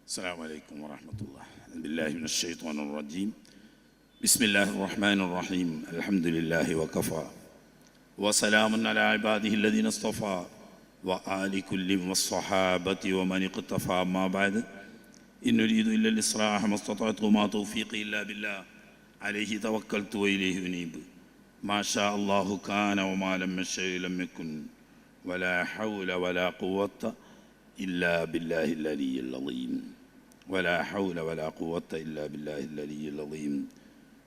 السلام عليكم ورحمة الله. أعوذ بالله من الشيطان الرجيم. بسم الله الرحمن الرحيم. الحمد لله وكفى وسلام على عباده الذين اصطفى وآل كل والصحابة ومن اقتفى. ما بعد إن نريد إلا الإصلاح ما استطعت وما توفيقي إلا بالله عليه توكلت وإليه أنيب. ما شاء الله كان وما لم يشأ لم يكن ولا حول ولا قوة إلا بالله العلي العظيم. ولا حول ولا قوة إلا بالله العلي العظيم.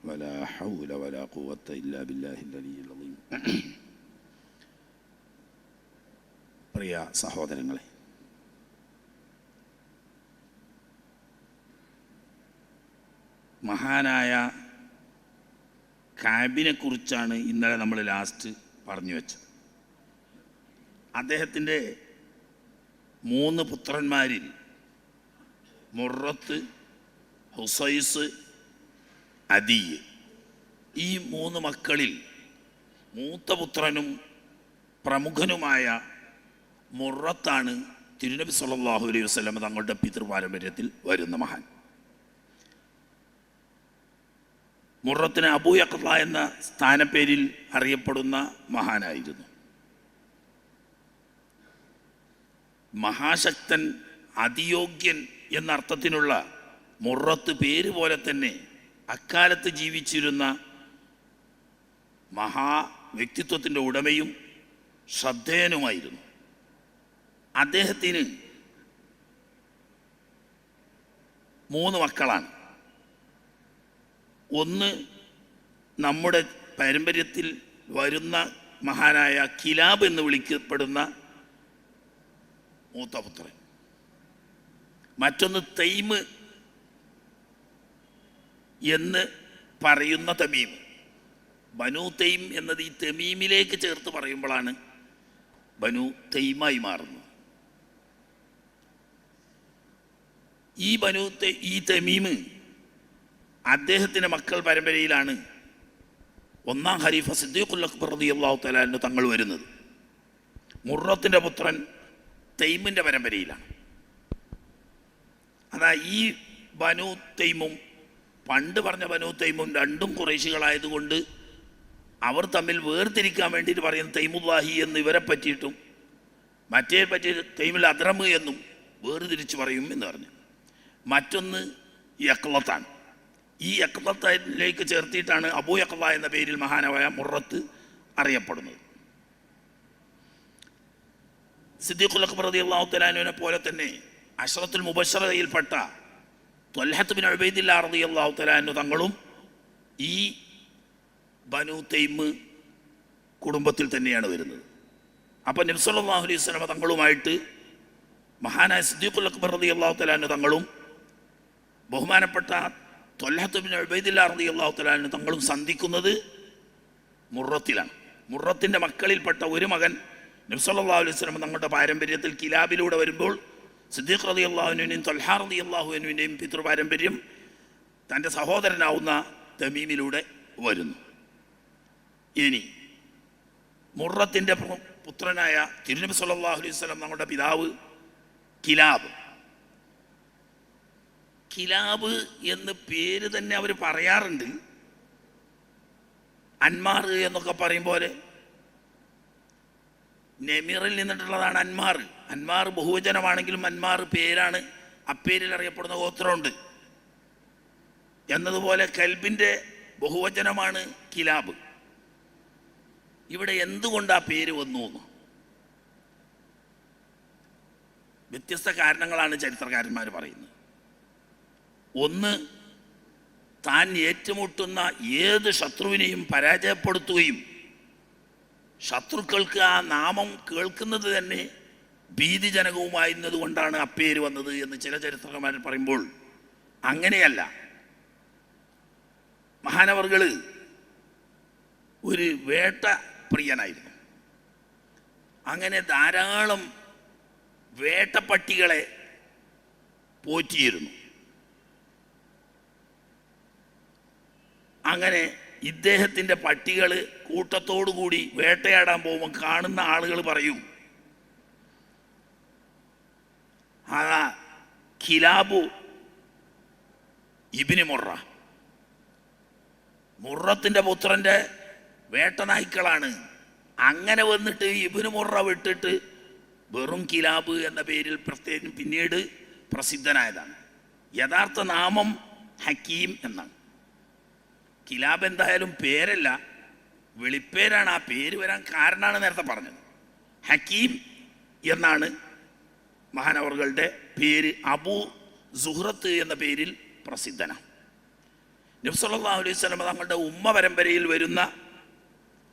ولا حول ولا قوة إلا بالله العلي العظيم. പ്രിയ സഹോദരങ്ങളെ, മഹാനായ കാബിനെ കുറിച്ചാണ് ഇന്നലെ നമ്മൾ ലാസ്റ്റ് പറഞ്ഞു വെച്ചത്. അദ്ദേഹത്തിൻ്റെ 3 പുത്രന്മാരിൽ മുറത്ത്, ഹുസൈസ്, അദി, ഈ 3 മക്കളിൽ മൂത്ത പുത്രനും പ്രമുഖനുമായ മുറത്താണ് തിരുനബി സല്ലല്ലാഹു അലൈഹി വസല്ലം തങ്ങളുടെ പിതൃപാരമ്പര്യത്തിൽ വരുന്ന മഹാൻ. മുറത്തിന് അബൂ യഖ്ള എന്ന സ്ഥാനപ്പേരിൽ അറിയപ്പെടുന്ന മഹാനായിരുന്നു. മഹാശക്തൻ, അതിയോഗ്യൻ എന്നർത്ഥത്തിനുള്ള മുറത്ത് പേര് പോലെ തന്നെ അക്കാലത്ത് ജീവിച്ചിരുന്ന മഹാ വ്യക്തിത്വത്തിൻ്റെ ഉടമയും ശ്രദ്ധേയനുമായിരുന്നു. അദ്ദേഹത്തിന് 3 മക്കളാണ്. ഒന്ന് നമ്മുടെ പാരമ്പര്യത്തിൽ വരുന്ന മഹാനായ കിലാബ് എന്ന് വിളിക്കപ്പെടുന്ന മൂത്തപുത്രൻ, മറ്റൊന്ന് തൈമ് എന്ന് പറയുന്ന തമീം. ബനു തൈം എന്നത് ഈ തമീമിലേക്ക് ചേർത്ത് പറയുമ്പോഴാണ് ബനു തൈമായി മാറുന്നത്. ഈ തമീമ് അദ്ദേഹത്തിൻ്റെ മക്കൾ പരമ്പരയിലാണ് 1-ാം ഖലീഫ സിദ്ദീഖുൽ അക്ബർ റളിയല്ലാഹു തആല അൻഹു തങ്ങൾ വരുന്നത്. മുറത്തിൻ്റെ പുത്രൻ തൈമിൻ്റെ പരമ്പരയിലാണ്. അതാ ഈ ബനു തൈമും പണ്ട് പറഞ്ഞ ബനു തൈമും രണ്ടും ഖുറൈശികളായതുകൊണ്ട് അവർ തമ്മിൽ വേർതിരിക്കാൻ വേണ്ടിയിട്ട് പറയുന്ന തൈമുല്ലാഹി എന്ന് ഇവരെ പറ്റിയിട്ടും മറ്റേ പറ്റി തൈമുൽ അദ്റമ് എന്നും വേർതിരിച്ച് പറയും എന്ന് പറഞ്ഞു. മറ്റൊന്ന് യഖ്ളത്താണ്. ഈ യഖ്ളത്തിലേക്ക് ചേർത്തിയിട്ടാണ് അബൂ യഖ്ള എന്ന പേരിൽ മഹാനായ മുറത്ത് അറിയപ്പെടുന്നത്. സിദ്ദീഖുൽ അക്ബർ റളിയല്ലാഹു തആല അൻഹുവിനെ പോലെ തന്നെ അശ്റത്തുൽ മുബശ്ശറയിൽപ്പെട്ട ത്വൽഹത്ത് ബിൻ ഉബൈദില്ലാ റളിയല്ലാഹു തആല അൻഹു തങ്ങളും ഈ ബനു തൈമ് കുടുംബത്തിൽ തന്നെയാണ് വരുന്നത്. അപ്പോൾ നബി സല്ലല്ലാഹു അലൈഹി വസല്ലം തങ്ങളുമായിട്ട് മഹാനായ സിദ്ദീഖുൽ അക്ബർ റളിയല്ലാഹു തആല അൻഹു തങ്ങളും ബഹുമാനപ്പെട്ട ത്വൽഹത്ത് ബിൻ ഉബൈദില്ലാ റളിയല്ലാഹു തആല അൻഹു തങ്ങളും സന്ധിക്കുന്നത് മുറത്തിലാണ്. മുറത്തിൻ്റെ മക്കളിൽപ്പെട്ട ഒരു മകൻ നബി സല്ലല്ലാഹു അലൈഹി വസല്ലം തങ്ങളുടെ പാരമ്പര്യത്തിൽ കിലാബിലൂടെ വരുമ്പോൾ സിദ്ദീഖ് റളിയല്ലാഹു അൻഹുവിൻ്റെയും ത്വൽഹ റളിയല്ലാഹു അൻഹുവിൻ്റെയും പിതൃപാരമ്പര്യം തൻ്റെ സഹോദരനാവുന്ന തമീമിലൂടെ വരുന്നു. ഇനി മുറത്തിൻ്റെ പുത്രനായ തിരുനബി സല്ലല്ലാഹു അലൈഹി വസല്ലം തങ്ങളുടെ പിതാവ് കിലാബ്. കിലാബ് എന്ന് പേര് തന്നെ അവർ പറയാറുണ്ട്. അൻമാർ എന്നൊക്കെ പറയും പോലെ നെമിറിൽ നിന്നിട്ടുള്ളതാണ് അൻമാർ. അൻമാർ ബഹുവചനമാണെങ്കിലും അൻമാർ പേരാണ്, അപ്പേരിൽ അറിയപ്പെടുന്ന ഗോത്രമുണ്ട്. എന്നതുപോലെ കൽബിൻ്റെ ബഹുവചനമാണ് കിലാബ്. ഇവിടെ എന്തുകൊണ്ട് ആ പേര് വന്നു എന്ന് വ്യത്യസ്ത കാരണങ്ങളാണ് ചരിത്രകാരന്മാർ പറയുന്നത്. ഒന്ന്, താൻ ഏറ്റുമുട്ടുന്ന ഏത് ശത്രുവിനെയും പരാജയപ്പെടുത്തുകയും ശത്രുക്കൾക്ക് ആ നാമം കേൾക്കുന്നത് തന്നെ ഭീതിജനകവുമായിരുന്നത് കൊണ്ടാണ് ആ പേര് വന്നത് എന്ന് ചില ചരിത്രകാരന്മാർ പറയുമ്പോൾ അങ്ങനെയല്ല. മഹാനവർകൾ ഒരു വേട്ട പ്രിയനായിരുന്നു. അങ്ങനെ ധാരാളം വേട്ടപ്പട്ടികളെ പോറ്റിയിരുന്നു. അങ്ങനെ ഇദ്ദേഹത്തിൻ്റെ പട്ടികൾ കൂട്ടത്തോടുകൂടി വേട്ടയാടാൻ പോകുമ്പോൾ കാണുന്ന ആളുകൾ പറയും, ആ കിലാബു ഇബ്നു മുറ, മുറത്തിന്റെ പുത്രന്റെ വേട്ടനായ്ക്കളാണ്. അങ്ങനെ വന്നിട്ട് ഇബ്നു മുറ വിട്ടിട്ട് വെറും കിലാബ് എന്ന പേരിൽ പ്രത്യേകം പിന്നീട് പ്രസിദ്ധനായതാണ്. യഥാർത്ഥ നാമം ഹക്കീം എന്നാണ്. കിലാബ് എന്തായാലും പേരല്ല, വിളിപ്പേരാണ്. ആ പേര് വരാൻ കാരണമാണ് നേരത്തെ പറഞ്ഞത്. ഹക്കീം എന്നാണ് മഹാനവറുകളുടെ പേര്. അബൂ സുഹ്റത്ത് എന്ന പേരിൽ പ്രസിദ്ധനാണ്. നബി സല്ലല്ലാഹു അലൈഹി വസല്ലം തങ്ങളുടെ ഉമ്മ പരമ്പരയിൽ വരുന്ന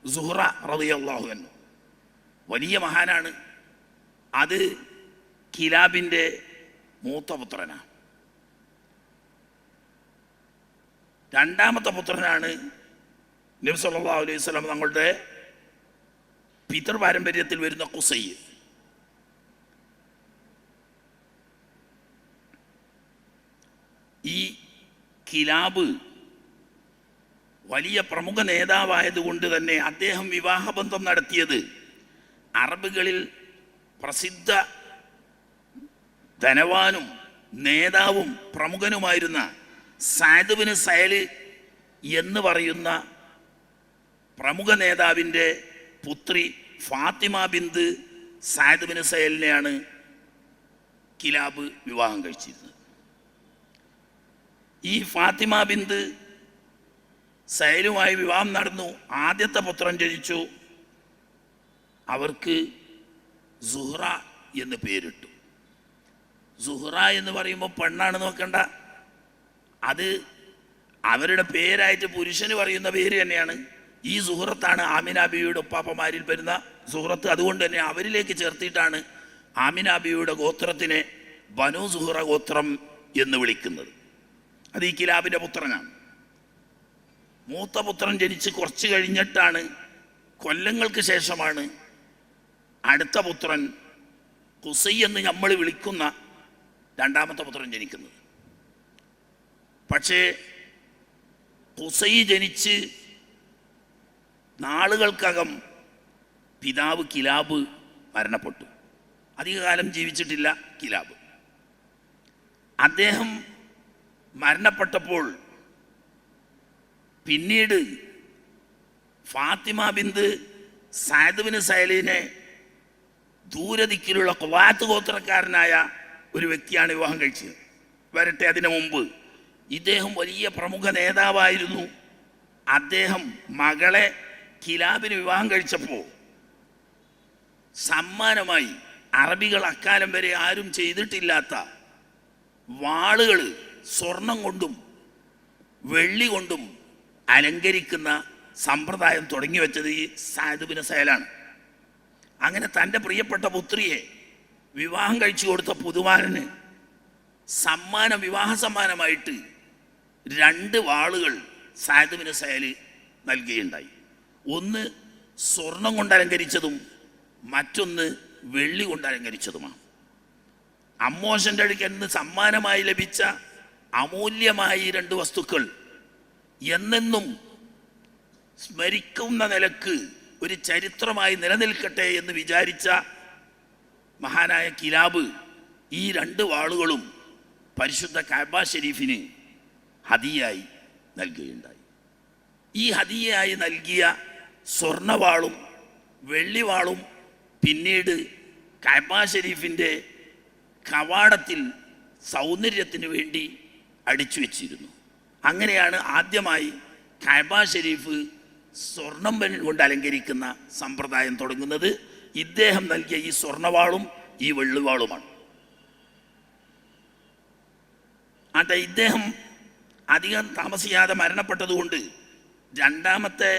സുഹ്റ റളിയല്ലാഹു അൻഹു വലിയ മഹാനാണ്. അത് കിലാബിൻ്റെ മൂത്ത പുത്രനാണ്. രണ്ടാമത്തെ പുത്രനാണ് നബി സല്ലല്ലാഹു അലൈഹി വസല്ലം തങ്ങളുടെ പിതൃ പാരമ്പര്യത്തിൽ വരുന്ന ഖുസൈ. ഈ കിലാബ് വലിയ പ്രമുഖ നേതാവായതുകൊണ്ട് തന്നെ അദ്ദേഹം വിവാഹബന്ധം നടത്തിയത് അറബുകളിൽ പ്രസിദ്ധ ധനവാനും നേതാവും പ്രമുഖനുമായിരുന്ന സഅദ് ബിൻ സഅല് എന്ന് പറയുന്ന പ്രമുഖ നേതാവിൻ്റെ പുത്രി ഫാത്തിമ ബിന്ത് സഅദ് ബിൻ സഅലിനെയാണ് കിലാബ് വിവാഹം കഴിച്ചിരുന്നത്. ഈ ഫാത്തിമ ബിന്ത് സഅലുമായി വിവാഹം നടന്നു. ആദ്യത്തെ പുത്രൻ ജനിച്ചു. അവർക്ക് സുഹ്റ എന്ന് പേരിട്ടു. സുഹ്റ എന്ന് പറയുമ്പോൾ പെണ്ണാണെന്ന് നോക്കണ്ട, അത് അവരുടെ പേരായിട്ട് പുരുഷന് പറയുന്ന പേര് തന്നെയാണ്. ഈ സുഹ്റത്താണ് ആമിന ബീവിയുടെ ഉപ്പാപ്പമാരിൽ വരുന്ന സുഹ്റത്ത്. അതുകൊണ്ട് തന്നെ അവരിലേക്ക് ചേർത്തിട്ടാണ് ആമിന ബീവിയുടെ ഗോത്രത്തിനെ ബനു സുഹ്റ ഗോത്രം എന്ന് വിളിക്കുന്നത്. അത് ഈ കിലാബിൻ്റെ പുത്രനാണ്. മൂത്ത പുത്രൻ ജനിച്ച് കുറച്ച് കഴിഞ്ഞിട്ടാണ്, കൊല്ലങ്ങൾക്ക് ശേഷമാണ് അടുത്ത പുത്രൻ ഖുസൈ എന്ന് നമ്മൾ വിളിക്കുന്ന രണ്ടാമത്തെ പുത്രൻ ജനിക്കുന്നത്. പക്ഷേ ഖുസൈ ജനിച്ച് നാളുകൾക്കകം പിതാവ് കിലാബ് മരണപ്പെട്ടു. അധികകാലം ജീവിച്ചിട്ടില്ല കിലാബ്. അദ്ദേഹം മരണപ്പെട്ടപ്പോൾ പിന്നീട് ഫാത്തിമ ബിന്ത് സഅദ് ബിൻ സഅലിനെ ദൂരദിക്കിലുള്ള ഖുവാത്ത് ഗോത്രക്കാരനായ ഒരു വ്യക്തിയാണ് വിവാഹം കഴിച്ചത്. വരട്ടെ, അതിനു മുമ്പ് ഇദ്ദേഹം വലിയ പ്രമുഖ നേതാവായിരുന്നു. അദ്ദേഹം മകളെ കിലാബിന് വിവാഹം കഴിച്ചപ്പോൾ സമ്മാനമായി അറബികൾ അക്കാലം വരെ ആരും ചെയ്തിട്ടില്ലാത്ത വാളുകൾ സ്വർണം കൊണ്ടും വെള്ളി കൊണ്ടും അലങ്കരിക്കുന്ന സമ്പ്രദായം തുടങ്ങി വെച്ചത് ഈ സഅദ് ബിൻ സഅലാണ്. അങ്ങനെ തൻ്റെ പ്രിയപ്പെട്ട പുത്രിയെ വിവാഹം കഴിച്ചു കൊടുത്ത പുതുവാരന് വിവാഹ സമ്മാനമായിട്ട് 2 വാളുകൾ സഅദ് ബിൻ സഅല് നൽകുകയുണ്ടായി. ഒന്ന് സ്വർണം കൊണ്ട് അലങ്കരിച്ചതും മറ്റൊന്ന് വെള്ളി കൊണ്ട് അലങ്കരിച്ചതുമാണ്. അമ്മോശൻ്റെ അടുക്കൽ നിന്ന് സമ്മാനമായി ലഭിച്ച അമൂല്യമായ 2 വസ്തുക്കൾ എന്നെന്നും സ്മരിക്കുന്ന നിലക്ക് ഒരു ചരിത്രമായി നിലനിൽക്കട്ടെ എന്ന് വിചാരിച്ച മഹാനായ കിലാബ് ഈ 2 വാളുകളും പരിശുദ്ധ കഅബ ഷരീഫിന് ഹദിയായി നൽകുകയുണ്ടായി. ഈ ഹദിയായി നൽകിയ സ്വർണവാളും വെള്ളിവാളും പിന്നീട് കഅബ ഷരീഫിൻ്റെ കവാടത്തിൽ സൗന്ദര്യത്തിന് വേണ്ടി അടിച്ചു വെച്ചിരുന്നു. അങ്ങനെയാണ് ആദ്യമായി കഅബ ഷരീഫ് സ്വർണം കൊണ്ട് അലങ്കരിക്കുന്ന സമ്പ്രദായം തുടങ്ങുന്നത്. ഇദ്ദേഹം നൽകിയ ഈ സ്വർണവാളും ഈ വെള്ളിവാളുമാണ്. ആട്ടെ, ഇദ്ദേഹം അധികം താമസിയാതെ മരണപ്പെട്ടതുകൊണ്ട് രണ്ടാമത്തെ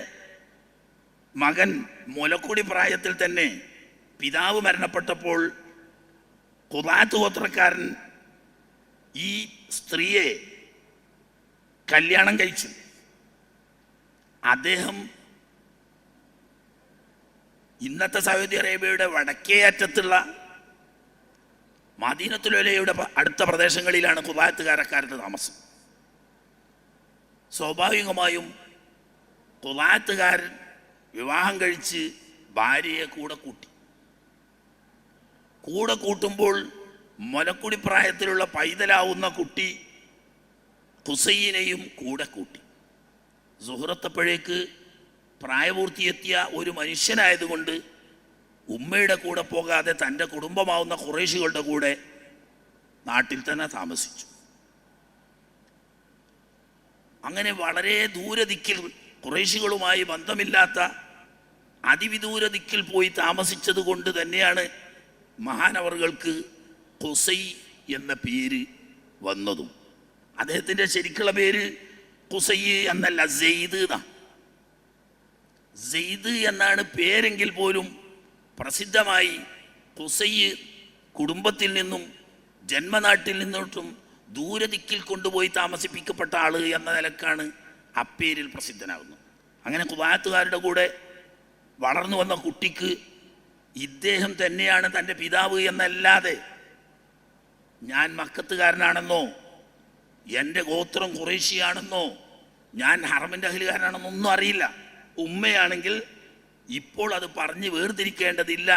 മകൻ മുലക്കുടി പ്രായത്തിൽ തന്നെ പിതാവ് മരണപ്പെട്ടപ്പോൾ ഖുദാത്ത് ഗോത്രക്കാരൻ ഈ സ്ത്രീയെ കല്യാണം കഴിച്ചു. അദ്ദേഹം ഇന്നത്തെ സൗദി അറേബ്യയുടെ വടക്കേ അറ്റത്തുള്ള മദീനത്തുൽ ഉലയുടെ അടുത്ത പ്രദേശങ്ങളിലാണ് ഖുദാത്തുകാരക്കാരുടെ താമസം. സ്വാഭാവികമായും ഖുദാത്തുകാരൻ വിവാഹം കഴിച്ച് ഭാര്യയെ കൂടെ കൂട്ടുമ്പോൾ മുലക്കുടി പ്രായത്തിലുള്ള പൈതലാവുന്ന കുട്ടി ഖുസൈനെയും കൂടെ കൂട്ടി. സുഹൃത്തപ്പോഴേക്ക് പ്രായപൂർത്തിയെത്തിയ ഒരു മനുഷ്യനായതുകൊണ്ട് ഉമ്മയുടെ കൂടെ പോകാതെ തൻ്റെ കുടുംബമാവുന്ന ഖുറൈശികളുടെ കൂടെ നാട്ടിൽ തന്നെ താമസിച്ചു. അങ്ങനെ വളരെ ദൂരദിക്കിൽ, ഖുറൈശികളുമായി ബന്ധമില്ലാത്ത അതിവിദൂര ദിക്കിൽ പോയി താമസിച്ചത് കൊണ്ട് തന്നെയാണ് മഹാനവറുകൾക്ക് ഖുസൈ എന്ന പേര് വന്നതും. അദ്ദേഹത്തിൻ്റെ ശരിക്കുള്ള പേര് ഖുസൈ എന്നല്ല, സെയ്ദ് എന്നാണ്. സെയ്ദ് എന്നാണ് പേരെങ്കിൽ പോലും പ്രസിദ്ധമായി ഖുസൈ കുടുംബത്തിൽ നിന്നും ജന്മനാട്ടിൽ നിന്നിട്ടും ദൂരദിക്കിൽ കൊണ്ടുപോയി താമസിപ്പിക്കപ്പെട്ട ആള് എന്ന നിലക്കാണ് അപ്പേരിൽ പ്രസിദ്ധനാകുന്നത്. അങ്ങനെ കുവൈത്തുകാരുടെ കൂടെ വളർന്നു വന്ന കുട്ടിക്ക് ഇദ്ദേഹം തന്നെയാണ് തൻ്റെ പിതാവ് എന്നല്ലാതെ ഞാൻ മക്കത്തുകാരനാണെന്നോ എൻ്റെ ഗോത്രം ഖുറൈശിയാണെന്നോ ഞാൻ ഹറമിൻ്റെ അഹ്ലുകാരനാണെന്നോ ഒന്നും അറിയില്ല. ഉമ്മയാണെങ്കിൽ ഇപ്പോൾ അത് പറഞ്ഞ് വേർതിരിക്കേണ്ടതില്ല,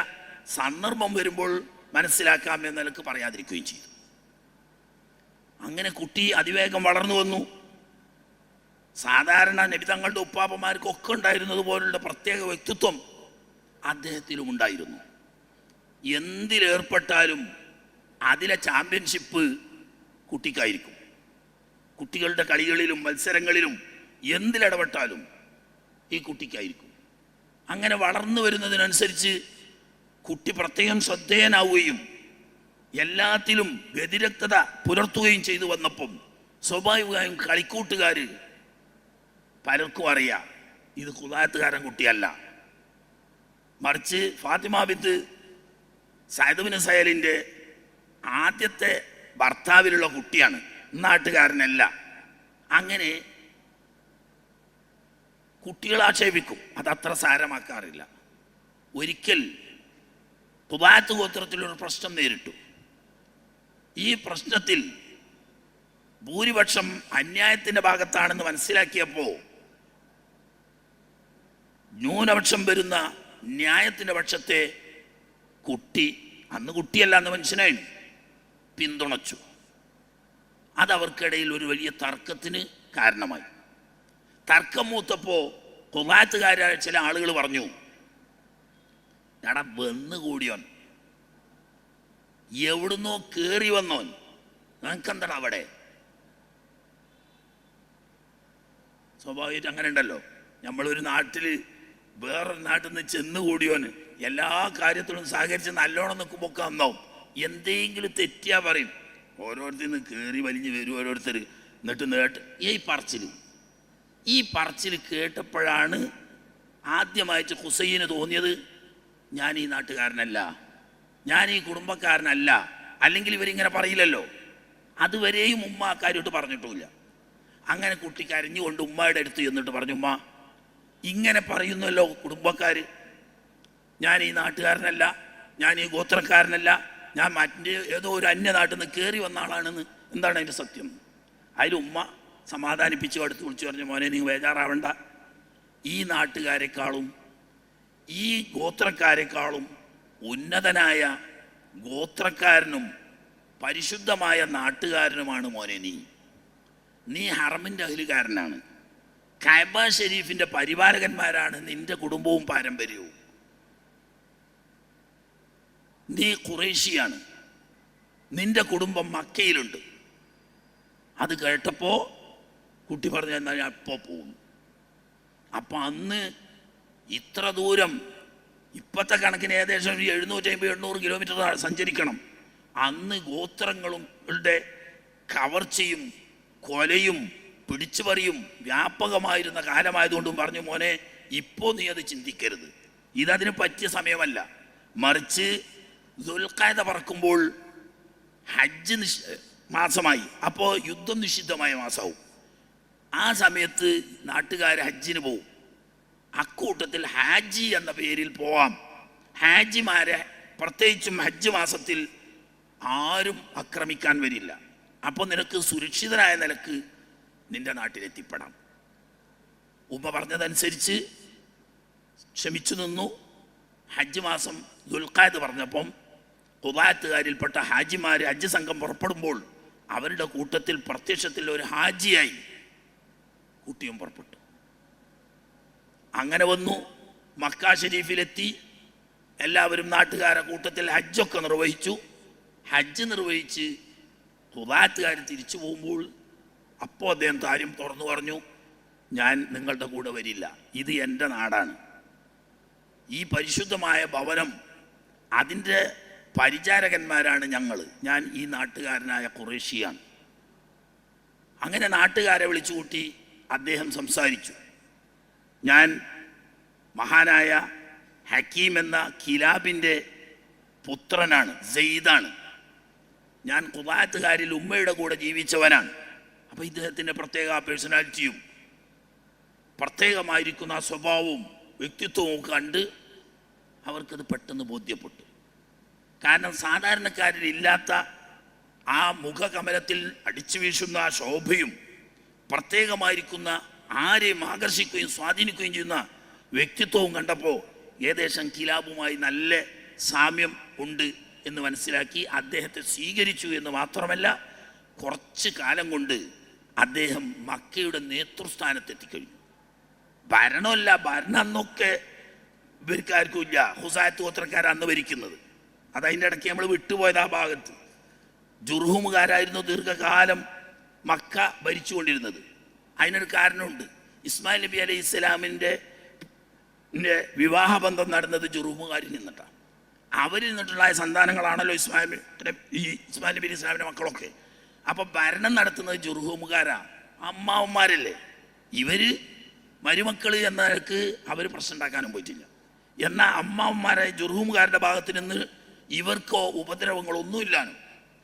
സന്ദർഭം വരുമ്പോൾ മനസ്സിലാക്കാം എന്ന നിലക്ക് പറയാതിരിക്കുകയും ചെയ്തു. അങ്ങനെ കുട്ടി അതിവേഗം വളർന്നു വന്നു. സാധാരണ നബി തങ്ങളുടെ ഉപ്പാപ്പന്മാർക്കൊക്കെ ഉണ്ടായിരുന്നത് പോലുള്ള പ്രത്യേക വ്യക്തിത്വം അദ്ദേഹത്തിലും ഉണ്ടായിരുന്നു. എന്തിലേർപ്പെട്ടാലും അതിലെ ചാമ്പ്യൻഷിപ്പ് കുട്ടിക്കായിരിക്കും. കുട്ടികളുടെ കളികളിലും മത്സരങ്ങളിലും എന്തിലിടപെട്ടാലും ഈ കുട്ടിക്കായിരിക്കും. അങ്ങനെ വളർന്നു വരുന്നതിനനുസരിച്ച് കുട്ടി പ്രത്യേകം ശ്രദ്ധേയനാവുകയും എല്ലാത്തിലും വ്യതിരക്തത പുലർത്തുകയും ചെയ്തു വന്നപ്പം സ്വാഭാവികമായും കളിക്കൂട്ടുകാർ പലർക്കും അറിയാം ഇത് ഖുദാത്തുകാരൻ കുട്ടിയല്ല, മറിച്ച് ഫാത്തിമ ബിൻത് സഅദ് ബിൻ സഹലിൻ്റെ ആദ്യത്തെ ഭർത്താവിലുള്ള കുട്ടിയാണ്, നാട്ടുകാരനല്ല. അങ്ങനെ കുട്ടികൾ ആക്ഷേപിക്കും, അതത്ര സാരമാക്കാറില്ല. ഒരിക്കൽ ഖുദാത്ത് ഗോത്രത്തിലൊരു പ്രശ്നം നേരിട്ടു. ഈ പ്രശ്നത്തിൽ ഭൂരിപക്ഷം അന്യായത്തിൻ്റെ ഭാഗത്താണെന്ന് മനസ്സിലാക്കിയപ്പോൾ ന്യൂനപക്ഷം വരുന്ന ന്യായത്തിൻ്റെ പക്ഷത്തെ കുട്ടി, അന്ന് കുട്ടിയല്ല അന്ന് മനുഷ്യനായി, പിന്തുണച്ചു. അതവർക്കിടയിൽ ഒരു വലിയ തർക്കത്തിന് കാരണമായി. തർക്കം മൂത്തപ്പോൾ ഖുദാത്തുകാരായ ചില ആളുകൾ പറഞ്ഞു, എടാ വന്ന് കൂടിയോൻ, എവിടുന്നോ കയറി വന്നോൻ, നിനക്കെന്താടാ അവിടെ? സ്വാഭാവികമായിട്ട് അങ്ങനെ ഉണ്ടല്ലോ, നമ്മളൊരു നാട്ടിൽ വേറൊരു നാട്ടിൽ നിന്ന് ചെന്ന് കൂടിയോന് എല്ലാ കാര്യത്തിലും സഹകരിച്ച് നല്ലോണം നിൽക്കുമ്പോൾ ഒക്കെ വന്നാവും. എന്തെങ്കിലും തെറ്റിയാ പറയും, ഓരോരുത്തർ നിന്ന് കയറി വലിഞ്ഞ് വരും ഓരോരുത്തർ. എന്നിട്ട് ഈ പറച്ചിൽ കേട്ടപ്പോഴാണ് ആദ്യമായിട്ട് ഹുസൈന് തോന്നിയത്, ഞാൻ ഈ നാട്ടുകാരനല്ല, ഞാൻ ഈ കുടുംബക്കാരനല്ല. അല്ലെങ്കിൽ ഇവരിങ്ങനെ പറയില്ലല്ലോ. അതുവരെയും ഉമ്മ ആ കാര്യമായിട്ട് പറഞ്ഞിട്ടുമില്ല. അങ്ങനെ കുട്ടി കരഞ്ഞുകൊണ്ട് ഉമ്മയുടെ അടുത്ത് ചെന്നിട്ട് പറഞ്ഞു, ഉമ്മ ഇങ്ങനെ പറയുന്നല്ലോ കുടുംബക്കാർ, ഞാൻ ഈ നാട്ടുകാരനല്ല, ഞാൻ ഈ ഗോത്രക്കാരനല്ല, ഞാൻ മറ്റേ ഏതോ ഒരു അന്യനാട്ടിൽ നിന്ന് കയറി വന്ന ആളാണെന്ന്, എന്താണ് അതിൻ്റെ സത്യം? അതിൽ ഉമ്മ സമാധാനിപ്പിച്ചു അടുത്ത് വിളിച്ചു പറഞ്ഞു, മോനെ നീ ബേജാറാവണ്ട, ഈ നാട്ടുകാരെക്കാളും ഈ ഗോത്രക്കാരെക്കാളും ഉന്നതനായ ഗോത്രക്കാരനും പരിശുദ്ധമായ നാട്ടുകാരനുമാണ് മോനെ നീ ഹറമിൻ്റെ അഹ്ലുകാരനാണ്, കഅബ ഷരീഫിൻ്റെ പരിപാലകന്മാരാണ് നിന്റെ കുടുംബവും പാരമ്പര്യവും, നീ ഖുറൈശിയാണ്, നിന്റെ കുടുംബം മക്കയിലുണ്ട്. അത് കേട്ടപ്പോൾ കുട്ടി പറഞ്ഞു, എന്നാൽ ഞാൻ ഇപ്പോൾ പോകുന്നു. അപ്പം അന്ന് ഇത്ര ദൂരം, ഇപ്പോഴത്തെ കണക്കിന് ഏകദേശം 750-800 കിലോമീറ്റർ സഞ്ചരിക്കണം. അന്ന് ഗോത്രങ്ങളുടെ കവർച്ചയും കൊലയും പിടിച്ചുപറിയും വ്യാപകമായിരുന്ന കാലമായതുകൊണ്ടും പറഞ്ഞു, മോനെ ഇപ്പോൾ നീ അത് ചിന്തിക്കരുത്, ഇതതിന് പറ്റിയ സമയമല്ല. മറിച്ച് ദുൽഖഅദ പറക്കുമ്പോൾ ഹജ്ജ് മാസമായി, അപ്പോൾ യുദ്ധം നിഷിദ്ധമായ മാസമാവും. ആ സമയത്ത് നാട്ടുകാർ ഹജ്ജിന് പോവും. അക്കൂട്ടത്തിൽ ഹാജി എന്ന പേരിൽ പോവാം. ഹാജിമാരെ പ്രത്യേകിച്ചും ഹജ്ജ് മാസത്തിൽ ആരും ആക്രമിക്കാൻ വരില്ല. അപ്പോൾ നിനക്ക് സുരക്ഷിതനായ നിലക്ക് നിന്റെ നാട്ടിലെത്തിപ്പെടാം. ഉമ്മ പറഞ്ഞതനുസരിച്ച് ക്ഷമിച്ചു നിന്നു. ഹജ്ജ് മാസം ദുൽഖഅദ പറഞ്ഞപ്പം ഖുദാത്തുകാരിൽപ്പെട്ട ഹാജിമാർ ഹജ്ജ് സംഘം പുറപ്പെടുമ്പോൾ അവരുടെ കൂട്ടത്തിൽ പ്രത്യക്ഷത്തിൽ ഒരു ഹാജിയായി കുട്ടിയും പുറപ്പെട്ടു. അങ്ങനെ വന്നു, മക്ക ഷരീഫിലെത്തി. എല്ലാവരും നാട്ടുകാരെ കൂട്ടത്തിൽ ഹജ്ജൊക്കെ നിർവഹിച്ചു. ഹജ്ജ് നിർവഹിച്ച് ഖുദാത്തുകാർ തിരിച്ചു പോകുമ്പോൾ അപ്പോൾ അദ്ദേഹം കാര്യം തുറന്നു പറഞ്ഞു, ഞാൻ നിങ്ങളുടെ കൂടെ വരില്ല, ഇത് എൻ്റെ നാടാണ്. ഈ പരിശുദ്ധമായ ഭവനം, അതിൻ്റെ പരിചാരകന്മാരാണ് ഞങ്ങൾ. ഞാൻ ഈ നാട്ടുകാരനായ ഖുറൈശിയാണ്. അങ്ങനെ നാട്ടുകാരെ വിളിച്ചു കൂട്ടി അദ്ദേഹം സംസാരിച്ചു. ഞാൻ മഹാനായ ഹക്കീം എന്ന കിലാബിൻ്റെ പുത്രനാണ്, സെയ്ദാണ്. ഞാൻ ഖുദാത്തുകാരിൽ ഉമ്മയുടെ കൂടെ ജീവിച്ചവനാണ്. അപ്പോൾ ഇദ്ദേഹത്തിൻ്റെ പ്രത്യേക പേഴ്സണാലിറ്റിയും പ്രത്യേകമായിരിക്കുന്ന സ്വഭാവവും വ്യക്തിത്വവും കണ്ട് അവർക്കത് പെട്ടെന്ന് ബോധ്യപ്പെട്ടു. കാരണം സാധാരണക്കാരിൽ ഇല്ലാത്ത ആ മുഖകമലത്തിൽ അടിച്ചു വീശുന്ന ആ ശോഭയും പ്രത്യേകമായിരിക്കുന്ന ആരെയും ആകർഷിക്കുകയും സ്വാധീനിക്കുകയും ചെയ്യുന്ന വ്യക്തിത്വവും കണ്ടപ്പോൾ ഏകദേശം കിലാബുമായി നല്ല സാമ്യം ഉണ്ട് എന്ന് മനസ്സിലാക്കി അദ്ദേഹത്തെ സ്വീകരിച്ചു. എന്ന് മാത്രമല്ല, കുറച്ച് കാലം കൊണ്ട് അദ്ദേഹം മക്കയുടെ നേതൃസ്ഥാനത്തെത്തിക്കഴിഞ്ഞു. ഭരണമല്ല, ഭരണം അന്നൊക്കെ ഇവർക്കാർക്കും ഇല്ല. ഹുസാത്ത് ഗോത്രക്കാർ അന്ന് ഭരിക്കുന്നത്. അതതിൻ്റെ ഇടയ്ക്ക് നമ്മൾ വിട്ടുപോയത് ആ ഭാഗത്ത്. ജുർഹുമുകാരായിരുന്നു ദീർഘകാലം മക്ക ഭരിച്ചുകൊണ്ടിരുന്നത്. അതിനൊരു കാരണമുണ്ട്. ഇസ്മായിൽ നബി അലൈഹി ഇസ്ലാമിൻ്റെ വിവാഹബന്ധം നടന്നത് ജുർഹുമുകാരിൽ നിന്നിട്ടാണ്. അവരിൽ നിന്നിട്ടുള്ള സന്താനങ്ങളാണല്ലോ ഇസ്മായിൽ നബി അലൈഹി ഇസ്ലാമിൻ്റെ മക്കളൊക്കെ. അപ്പം ഭരണം നടത്തുന്നത് ജുർഹുമുകാരാണ്, അമ്മാവന്മാരല്ലേ. ഇവർ മരുമക്കൾ എന്ന നിലക്ക് അവർ പ്രശ്നം ഉണ്ടാക്കാനും പോയിട്ടില്ല. എന്നാൽ അമ്മാവന്മാരെ ജുർഹുമുകാരുടെ ഭാഗത്ത് നിന്ന് ഇവർക്കോ ഉപദ്രവങ്ങളൊന്നുമില്ലാണ്.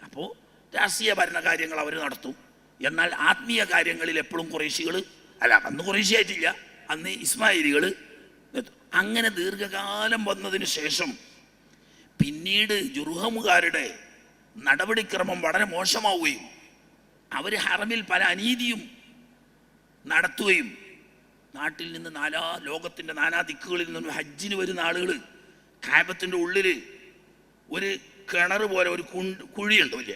അപ്പോൾ രാഷ്ട്രീയ ഭരണകാര്യങ്ങൾ അവർ നടത്തും. എന്നാൽ ആത്മീയ കാര്യങ്ങളിൽ എപ്പോഴും ഖുറൈശികൾ, അല്ല അന്ന് ഖുറൈശിയായിട്ടില്ല, അന്ന് ഇസ്മായിലികൾ. അങ്ങനെ ദീർഘകാലം വന്നതിന് ശേഷം പിന്നീട് ജുർഹമുകാരുടെ നടപടിക്രമം വളരെ മോശമാവുകയും അവർ ഹറമിൽ പല അനീതിയും നടത്തുകയും നാട്ടിൽ നിന്ന് ലോകത്തിൻ്റെ നാനാ ദിക്കുകളിൽ നിന്നും ഹജ്ജിന് വരുന്ന ആളുകൾ കാബത്തിൻ്റെ ഉള്ളിൽ ഒരു കിണർ പോലെ ഒരു കുഴിയുണ്ട് വലിയ,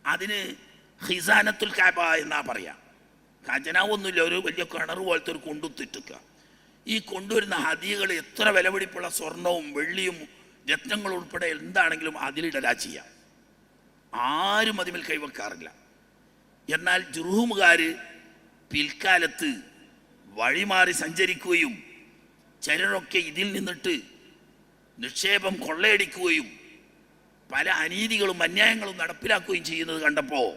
അതിന് ഖിസാനത്തുൽ കാബ എന്നാ പറയാം. ഖജനാവൊന്നുമില്ല, ഒരു വലിയ കിണർ പോലത്തെ ഒരു കൊണ്ടുത്തിട്ടുക. ഈ കൊണ്ടുവരുന്ന ഹദിയകൾ എത്ര വിലപിടിപ്പുള്ള സ്വർണവും വെള്ളിയും രത്നങ്ങളും ഉൾപ്പെടെ എന്താണെങ്കിലും അതിലിടലാ ചെയ്യാം. ആരും അതിൽ കൈവെക്കാറില്ല. എന്നാൽ ജുർഹുമുകാർ പിൽക്കാലത്ത് വഴിമാറി സഞ്ചരിക്കുകയും ചിലരൊക്കെ ഇതിൽ നിന്നിട്ട് നിക്ഷേപം കൊള്ളയടിക്കുകയും പല അനീതികളും അന്യായങ്ങളും നടപ്പിലാക്കുകയും ചെയ്യുന്നത് കണ്ടപ്പോൾ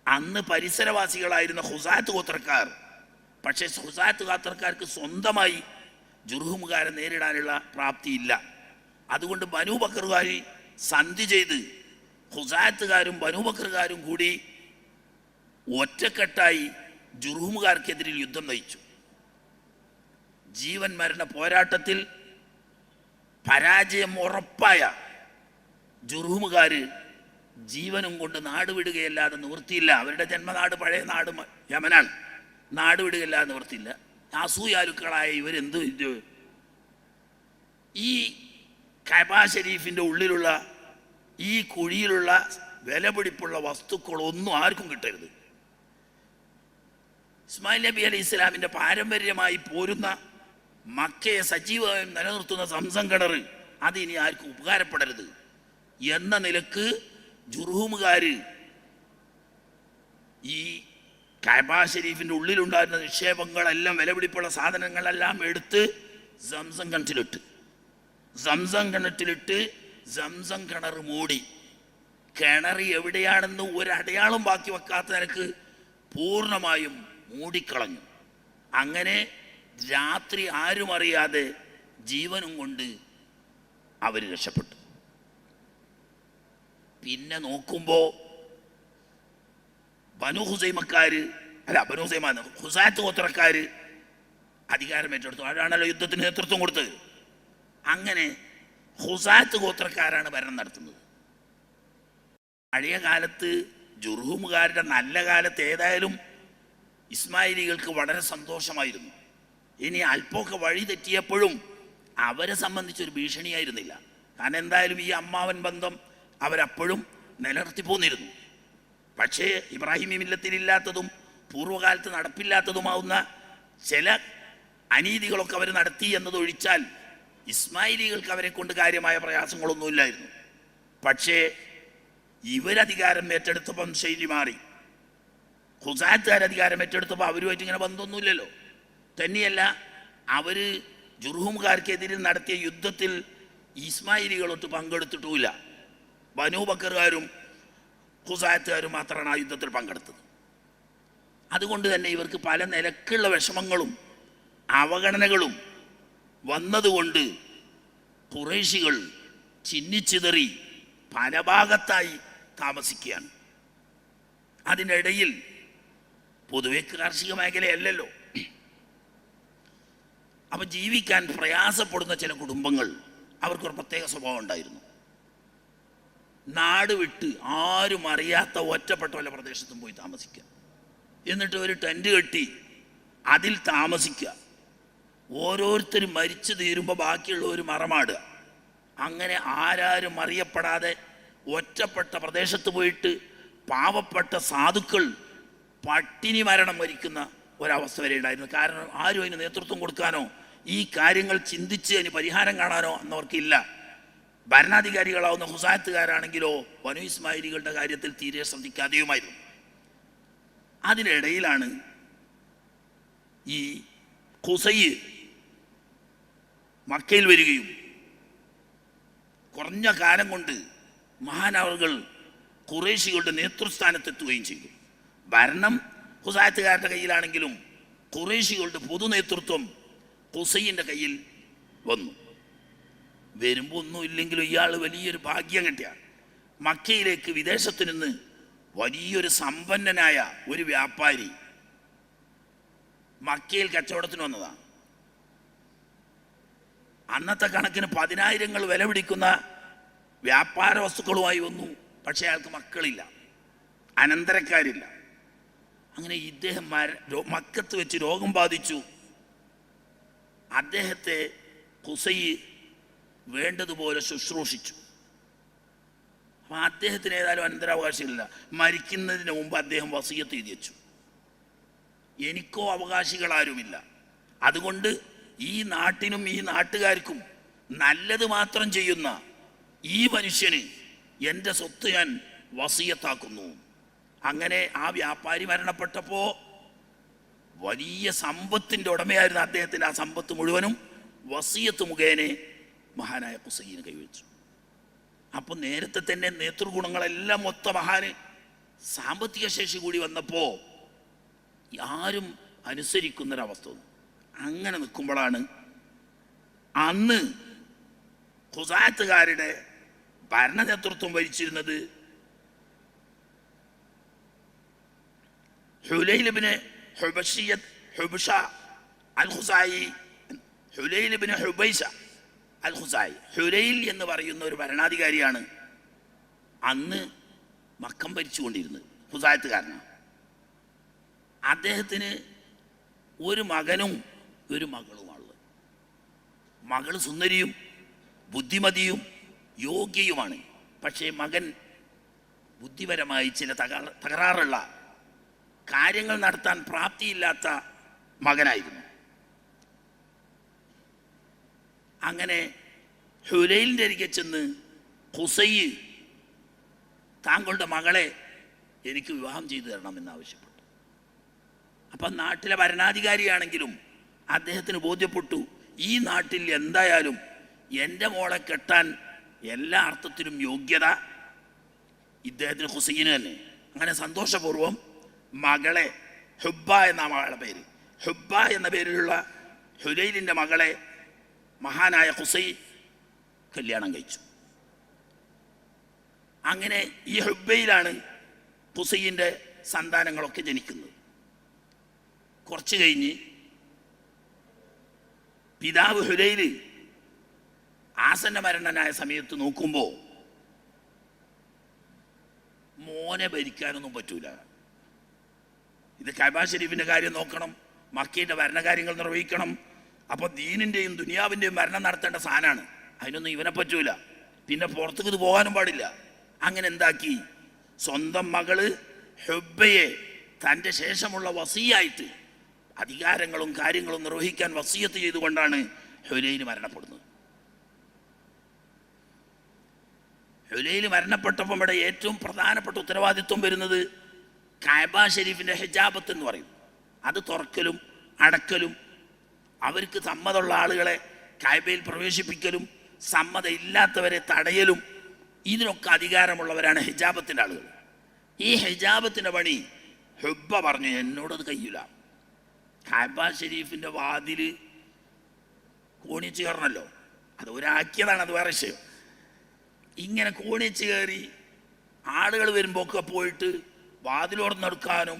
അന്ന് പരിസരവാസികളായിരുന്ന ഹുസാത്ത് ഗോത്രക്കാർ, പക്ഷേ ഹുസാത്ത് ഗോത്രക്കാർക്ക് സ്വന്തമായി ജുർഹുമുകാരെ നേരിടാനുള്ള പ്രാപ്തിയില്ല. അതുകൊണ്ട് ബനൂ ബക്കറുകാർ സന്ധി ചെയ്ത് ഹുസാത്തുകാരും ബനൂ ബക്കറുകാരും കൂടി ഒറ്റക്കെട്ടായി ജുർഹുമുകാർക്കെതിരിൽ യുദ്ധം നയിച്ചു. ജീവൻ മരണ പോരാട്ടത്തിൽ പരാജയം ഉറപ്പായ ജുർഹുമുകാർ ജീവനും കൊണ്ട് നാടുവിടുകയല്ലാതെ നിവൃത്തിയില്ല. അവരുടെ ജന്മനാട് പഴയ നാട് യമനാണ്. നാടുവിടുകയല്ലാതെ നിവൃത്തിയില്ല. അസൂയാലുക്കളായ ഇവരെന്ത് ഈ കഅബ ഷരീഫിൻ്റെ ഉള്ളിലുള്ള ഈ കുഴിയിലുള്ള വിലപിടിപ്പുള്ള വസ്തുക്കളൊന്നും ആർക്കും കിട്ടരുത്. ഇസ്മായിൽ നബി അലൈഹി ഇസ്ലാമിൻ്റെ പാരമ്പര്യമായി പോരുന്ന മക്കയെ സജീവമായും നിലനിർത്തുന്ന സംസം കിണർ അതിനി ആർക്കും ഉപകാരപ്പെടരുത് എന്ന നിലക്ക് ജുർഹുമുകാർ ഈ കഅബ ഷരീഫിൻ്റെ ഉള്ളിലുണ്ടായിരുന്ന നിക്ഷേപങ്ങളെല്ലാം വിലപിടിപ്പുള്ള സാധനങ്ങളെല്ലാം എടുത്ത് സംസം കിണറ്റിലിട്ട് സംസം കിണർ മൂടി. കിണർ എവിടെയാണെന്ന് ഒരടയാളം ബാക്കി വെക്കാത്ത നിലക്ക് പൂർണ്ണമായും മൂടിക്കളഞ്ഞു. അങ്ങനെ രാത്രി ആരും അറിയാതെ ജീവനും കൊണ്ട് അവർ രക്ഷപ്പെട്ടു. പിന്നെ നോക്കുമ്പോൾ ഹുസാത്ത് ഗോത്രക്കാർ അധികാരം ഏറ്റെടുത്തു. അവരാണല്ലോ യുദ്ധത്തിന് നേതൃത്വം കൊടുത്തത്. അങ്ങനെ ഹുസാത്ത് ഗോത്രക്കാരാണ് ഭരണം നടത്തുന്നത്. പഴയ കാലത്ത് ജുർഹുമുകാരുടെ നല്ല കാലത്ത് ഏതായാലും ഇസ്മായിലികൾക്ക് വളരെ സന്തോഷമായിരുന്നു. ഇനി അല്പമൊക്കെ വഴി തെറ്റിയപ്പോഴും അവരെ സംബന്ധിച്ചൊരു ഭീഷണിയായിരുന്നില്ല. കാരണം എന്തായാലും ഈ അമ്മാവൻ ബന്ധം അവരപ്പോഴും നിലനിർത്തി പോന്നിരുന്നു. പക്ഷേ ഇബ്രാഹിമി മില്ലത്തിലില്ലാത്തതും പൂർവ്വകാലത്ത് നടപ്പില്ലാത്തതുമാവുന്ന ചില അനീതികളൊക്കെ അവർ നടത്തി എന്നതൊഴിച്ചാൽ ഇസ്മായിലികൾക്ക് അവരെ കൊണ്ട് കാര്യമായ പ്രയാസങ്ങളൊന്നുമില്ലായിരുന്നു. പക്ഷേ ഇവരധികാരം ഏറ്റെടുത്തപ്പം ശൈലി മാറി. ഖുസാത്തുകാർ അധികാരം ഏറ്റെടുത്തപ്പോൾ അവരുമായിട്ട് ഇങ്ങനെ ബന്ധമൊന്നുമില്ലല്ലോ. തന്നെയല്ല, അവർ ജുർഹുംകാർക്കെതിരെ നടത്തിയ യുദ്ധത്തിൽ ഇസ്മായിലികളൊട്ട് പങ്കെടുത്തിട്ടുമില്ല. ബനൂ ബക്കറുകാരും ഖുസാത്തുകാരും മാത്രമാണ് ആ യുദ്ധത്തിൽ പങ്കെടുത്തത്. അതുകൊണ്ട് തന്നെ ഇവർക്ക് പല നിലക്കുള്ള വിഷമങ്ങളും അവഗണനകളും വന്നതുകൊണ്ട് ഖുറൈശികൾ ചിന്നിച്ചിതറി പല ഭാഗത്തായി താമസിക്കുകയാണ്. അതിനിടയിൽ പൊതുവെ കാർഷിക മേഖലയല്ലല്ലോ. അപ്പം ജീവിക്കാൻ പ്രയാസപ്പെടുന്ന ചില കുടുംബങ്ങൾ അവർക്കൊരു പ്രത്യേക സ്വഭാവം ഉണ്ടായിരുന്നു. നാട് വിട്ട് ആരും അറിയാത്ത ഒറ്റപ്പെട്ട വല്ല പ്രദേശത്തും പോയി താമസിക്കുക, എന്നിട്ട് ഒരു ടെൻറ്റ് കെട്ടി അതിൽ താമസിക്കുക, ഓരോരുത്തരും മരിച്ചു തീരുമ്പോൾ ബാക്കിയുള്ളവർ മറമാടുക. അങ്ങനെ ആരാരും അറിയപ്പെടാതെ ഒറ്റപ്പെട്ട പ്രദേശത്ത് പോയിട്ട് പാവപ്പെട്ട സാധുക്കൾ പട്ടിണി മരണം വരിക്കുന്ന ഒരവസ്ഥ വരെ ഉണ്ടായിരുന്നു. കാരണം ആരും അതിന് നേതൃത്വം കൊടുക്കാനോ ഈ കാര്യങ്ങൾ ചിന്തിച്ച് അതിന് പരിഹാരം കാണാനോ എന്നവർക്കില്ല. ഭരണാധികാരികളാവുന്ന ഖുസാത്തുകാരാണെങ്കിലോ ബനൂ ഇസ്മായിലികളുടെ കാര്യത്തിൽ തീരെ ശ്രദ്ധിക്കാതെയുമായിരുന്നു. അതിനിടയിലാണ് ഈ ഖുസൈ മക്കയിൽ വരികയും കുറഞ്ഞ കാലം കൊണ്ട് മഹാനവറുകൾ ഖുറൈശികളുടെ നേതൃസ്ഥാനത്തെത്തുകയും ചെയ്തു. ഭരണം ഖുസാത്തുകാരുടെ കയ്യിലാണെങ്കിലും ഖുറൈശികളുടെ പൊതു നേതൃത്വം ഖുസൈൻ്റെ കയ്യിൽ വന്നു. വരുമ്പോൾ ഒന്നുമില്ലെങ്കിലും ഇയാൾ വലിയൊരു ഭാഗ്യം കിട്ടിയാണ്. മക്കയിലേക്ക് വിദേശത്ത് നിന്ന് വലിയൊരു സമ്പന്നനായ ഒരു വ്യാപാരി മക്കയിൽ കച്ചവടത്തിന് വന്നതാണ്. അന്നത്തെ കണക്കിന് 10,000 വില പിടിക്കുന്ന വ്യാപാര വസ്തുക്കളുമായി വന്നു. പക്ഷേ അയാൾക്ക് മക്കളില്ല, അനന്തരക്കാരില്ല. അങ്ങനെ ഇദ്ദേഹം മക്കത്ത് വെച്ച് രോഗം ബാധിച്ചു. അദ്ദേഹത്തെ ഖുസൈ വേണ്ടതുപോലെ ശുശ്രൂഷിച്ചു. അപ്പം അദ്ദേഹത്തിന് ഏതായാലും അനന്തരാവകാശമില്ല. മരിക്കുന്നതിന് മുമ്പ് അദ്ദേഹം വസിയത്ത് എഴുതി വെച്ചു, എനിക്കോ അവകാശികളാരുമില്ല, അതുകൊണ്ട് ഈ നാട്ടിനും ഈ നാട്ടുകാർക്കും നല്ലത് മാത്രം ചെയ്യുന്ന ഈ മനുഷ്യന് എൻ്റെ സ്വത്ത് ഞാൻ വസിയത്താക്കുന്നു. അങ്ങനെ ആ വ്യാപാരി മരണപ്പെട്ടപ്പോൾ വലിയ സമ്പത്തിൻ്റെ ഉടമയായിരുന്ന അദ്ദേഹത്തിൻ്റെ ആ സമ്പത്ത് മുഴുവനും വസിയത്ത് മുഖേന മഹാനായ ഖുസൈന് കൈവച്ചു. അപ്പോൾ നേരത്തെ തന്നെ നേതൃഗുണങ്ങളെല്ലാം മൊത്ത മഹാന് സാമ്പത്തിക ശേഷി കൂടി വന്നപ്പോൾ ആരും അനുസരിക്കുന്നൊരവസ്ഥ വന്നു. അങ്ങനെ നിൽക്കുമ്പോഴാണ് അന്ന് ഖുസാത്തുകാരുടെ ഭരണ നേതൃത്വം വഹിച്ചിരുന്നത് ഹുലൈൽ ഇബ്നു ഹുബൈഷ അൽ ഖുസായി, ഹുലൈൽ ഇബ്നു ഹുബൈഷ അൽ ഖുസായി. ഹുലൈൽ എന്ന് പറയുന്ന ഒരു ഭരണാധികാരിയാണ് അന്ന് മക്കം ഭരിച്ചുകൊണ്ടിരുന്നത്, ഖുസാത്തുകാരനാണ്. അദ്ദേഹത്തിന് ഒരു മകനും ഒരു മകളുമാണുള്ളത്. മകൾ സുന്ദരിയും ബുദ്ധിമതിയും യോഗ്യയുമാണ്. പക്ഷേ മകൻ ബുദ്ധിപരമായി ചില തകരാറുള്ള കാര്യങ്ങൾ നടത്താൻ പ്രാപ്തിയില്ലാത്ത മകനായിരുന്നു. അങ്ങനെ ഹുലൈലിൻ്റെ അരികെ ചെന്ന് ഖുസൈ താങ്കളുടെ മകളെ എനിക്ക് വിവാഹം ചെയ്തു തരണമെന്നാവശ്യപ്പെട്ടു. അപ്പം നാട്ടിലെ ഭരണാധികാരിയാണെങ്കിലും അദ്ദേഹത്തിന് ബോധ്യപ്പെട്ടു ഈ നാട്ടിൽ എന്തായാലും എൻ്റെ മോളെ കെട്ടാൻ എല്ലാ അർത്ഥത്തിലും യോഗ്യത ഇദ്ദേഹത്തിന് ഖുസൈന് തന്നെ. അങ്ങനെ സന്തോഷപൂർവ്വം മകളെ ഹുബ്ബ എന്ന മകളുടെ പേര്, ഹുബ്ബ എന്ന പേരിലുള്ള ഹുലൈലിൻ്റെ മകളെ മഹാനായ ഖുസൈ കല്യാണം കഴിച്ചു. അങ്ങനെ ഈ ഹുബ്ബയിലാണ് ഖുസൈൻ്റെ സന്താനങ്ങളൊക്കെ ജനിക്കുന്നത്. കുറച്ച് കഴിഞ്ഞ് പിതാവ് ഹുലൈല് ആസന്ന മരണനായ സമയത്ത് നോക്കുമ്പോൾ മോനെ ഭരിക്കാനൊന്നും പറ്റൂല. ഇത് കഅബ ശരീഫിൻ്റെ കാര്യം നോക്കണം, മക്കയുടെ ഭരണകാര്യങ്ങൾ നിർവഹിക്കണം. അപ്പോൾ ദീനിൻ്റെയും ദുനിയാവിൻ്റെയും ഭരണം നടത്തേണ്ട സാധനമാണ്, അതിനൊന്നും ഇവനെ പറ്റൂല. പിന്നെ പുറത്തേക്ക് ഇത് പോകാനും പാടില്ല. അങ്ങനെ എന്താക്കി, സ്വന്തം മകള് ഹുബ്ബയെ തൻ്റെ ശേഷമുള്ള വസിയായിട്ട് അധികാരങ്ങളും കാര്യങ്ങളും നിർവഹിക്കാൻ വസിയത്ത് ചെയ്തുകൊണ്ടാണ് ഹുലൈൽ മരണപ്പെടുന്നത്. ഹുലൈൽ മരണപ്പെട്ടപ്പോൾ ഇവിടെ ഏറ്റവും പ്രധാനപ്പെട്ട ഉത്തരവാദിത്വം വരുന്നത് കഅബ ഷരീഫിൻ്റെ ഹിജാബത്ത് എന്ന് പറയും. അത് തുറക്കലും അടക്കലും, അവർക്ക് സമ്മതമുള്ള ആളുകളെ കഅബയിൽ പ്രവേശിപ്പിക്കലും സമ്മതം ഇല്ലാത്തവരെ തടയലും, ഇതിനൊക്കെ അധികാരമുള്ളവരാണ് ഹിജാബത്തിൻ്റെ ആളുകൾ. ഈ ഹിജാബത്തിൻ്റെ പണി ഹുബ്ബ പറഞ്ഞു, എന്നോടത് കഴിയില്ല. കഅബ ഷരീഫിൻ്റെ വാതില് കോണിച്ച് കയറണമല്ലോ, അത് ഒരാക്കിയതാണ്, അത് വേറെ വിഷയം. ഇങ്ങനെ കോണിച്ച് കയറി ആളുകൾ വരുമ്പോൾ ഒക്കെ പോയിട്ട് വാതിൽ തുറന്നെടുക്കാനും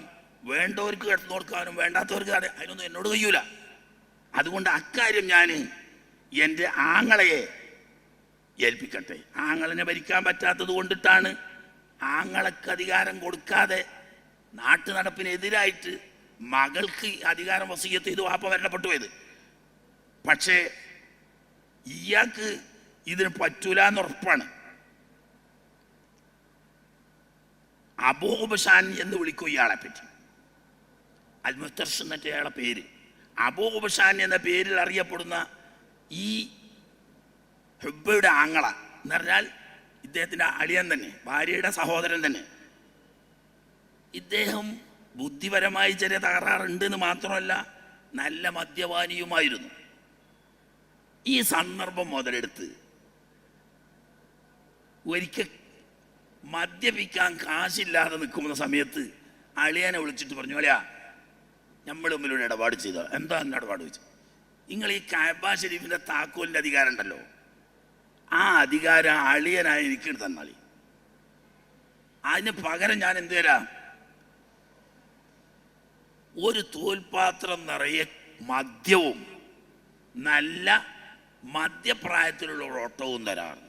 വേണ്ടവർക്ക് കിടന്നു കൊടുക്കാനും വേണ്ടാത്തവർക്ക് അതിനൊന്നും എന്നോട് കഴിയൂല. അതുകൊണ്ട് അക്കാര്യം ഞാൻ എൻ്റെ ആങ്ങളയെ ഏൽപ്പിക്കട്ടെ. ആങ്ങളനെ ഭരിക്കാൻ പറ്റാത്തത് കൊണ്ടിട്ടാണ് ആങ്ങളക്ക് അധികാരം കൊടുക്കാതെ നാട്ടു നടപ്പിനെതിരായിട്ട് മകൾക്ക് അധികാരം വസിയത്ത് ചെയ്ത് വാപ്പ മരണപ്പെട്ടു പോയത്. പക്ഷേ ഇയാൾക്ക് ഇതിന് പറ്റൂല എന്നുറപ്പാണ്. അബൂ ഉബഷാൻ എന്ന് വിളിക്കും ഇയാളെ പറ്റി. അൽ മുസ്തർഷ് എന്നിട്ട് അയാളെ പേര്. അബൂ ഉബഷാൻ എന്ന പേരിൽ അറിയപ്പെടുന്ന ഈ ഹുബ്ബയുടെ ആങ്ങള എന്ന് പറഞ്ഞാൽ ഇദ്ദേഹത്തിൻ്റെ അളിയൻ തന്നെ, ഭാര്യയുടെ സഹോദരൻ തന്നെ. ഇദ്ദേഹം ബുദ്ധിപരമായി ചെറിയ തകരാറുണ്ട് എന്ന് മാത്രമല്ല നല്ല മദ്യപാനിയുമായിരുന്നു. ഈ സന്ദർഭം മുതലെടുത്ത് ഒരിക്കൽ മദ്യപിക്കാൻ കാശില്ലാതെ നിൽക്കുന്ന സമയത്ത് അളിയനെ വിളിച്ചിട്ട് പറഞ്ഞു, അളിയാ നമ്മൾ തമ്മിലൊരു ഇടപാട് ചെയ്തോ. എന്താ എന്നെ ഇടപാട് വെച്ചു? നിങ്ങൾ ഈ കഅബ ഷരീഫിൻ്റെ താക്കോലിൻ്റെ അധികാരം ഉണ്ടല്ലോ, ആ അധികാരം അളിയനായി എനിക്ക് തന്നാളി. അതിന് പകരം ഞാൻ എന്ത് തരാം? ഒരു തോൽപാത്രം നിറയെ മദ്യവും നല്ല മധ്യപ്രായത്തിലുള്ള ഒട്ടവും തരാറ്.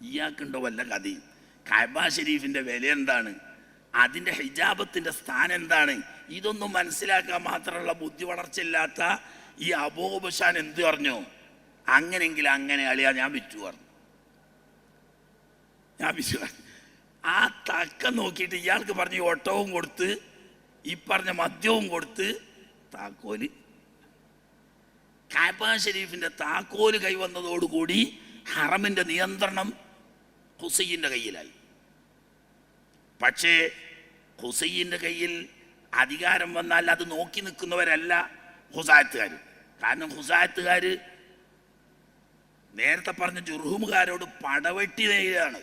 ഇയാൾക്കുണ്ടോ വല്ല കഥയും? കഅബ ഷരീഫിൻ്റെ വില എന്താണ്, അതിൻ്റെ ഹിജാബത്തിൻ്റെ സ്ഥാനം എന്താണ്, ഇതൊന്നും മനസ്സിലാക്കാൻ മാത്രമുള്ള ബുദ്ധി വളർച്ചയില്ലാത്ത ഈ അബൂ ഉബഷാൻ എന്ത് പറഞ്ഞു? അങ്ങനെയെങ്കിൽ അങ്ങനെ അളിയാ ഞാൻ വിറ്റു പറഞ്ഞു. ഞാൻ വിറ്റു. ആ തക്കം നോക്കിയിട്ട് ഇയാൾക്ക് പറഞ്ഞ് ഒട്ടവും കൊടുത്ത് ഈ പറഞ്ഞ മദ്യവും കൊടുത്ത് താക്കോല്, കഅബ ഷരീഫിൻ്റെ താക്കോല് കൈവന്നതോടുകൂടി ഹറമിൻ്റെ നിയന്ത്രണം ഹുസൈൻ്റെ കയ്യിലായി. പക്ഷേ ഹുസൈൻ്റെ കയ്യിൽ അധികാരം വന്നാൽ അത് നോക്കി നിൽക്കുന്നവരല്ല ഹുസായത്തുകാർ. കാരണം ഹുസായത്തുകാർ നേരത്തെ പറഞ്ഞ ജുർഹുമുകാരോട് പടവെട്ടി നേടിയതാണ്.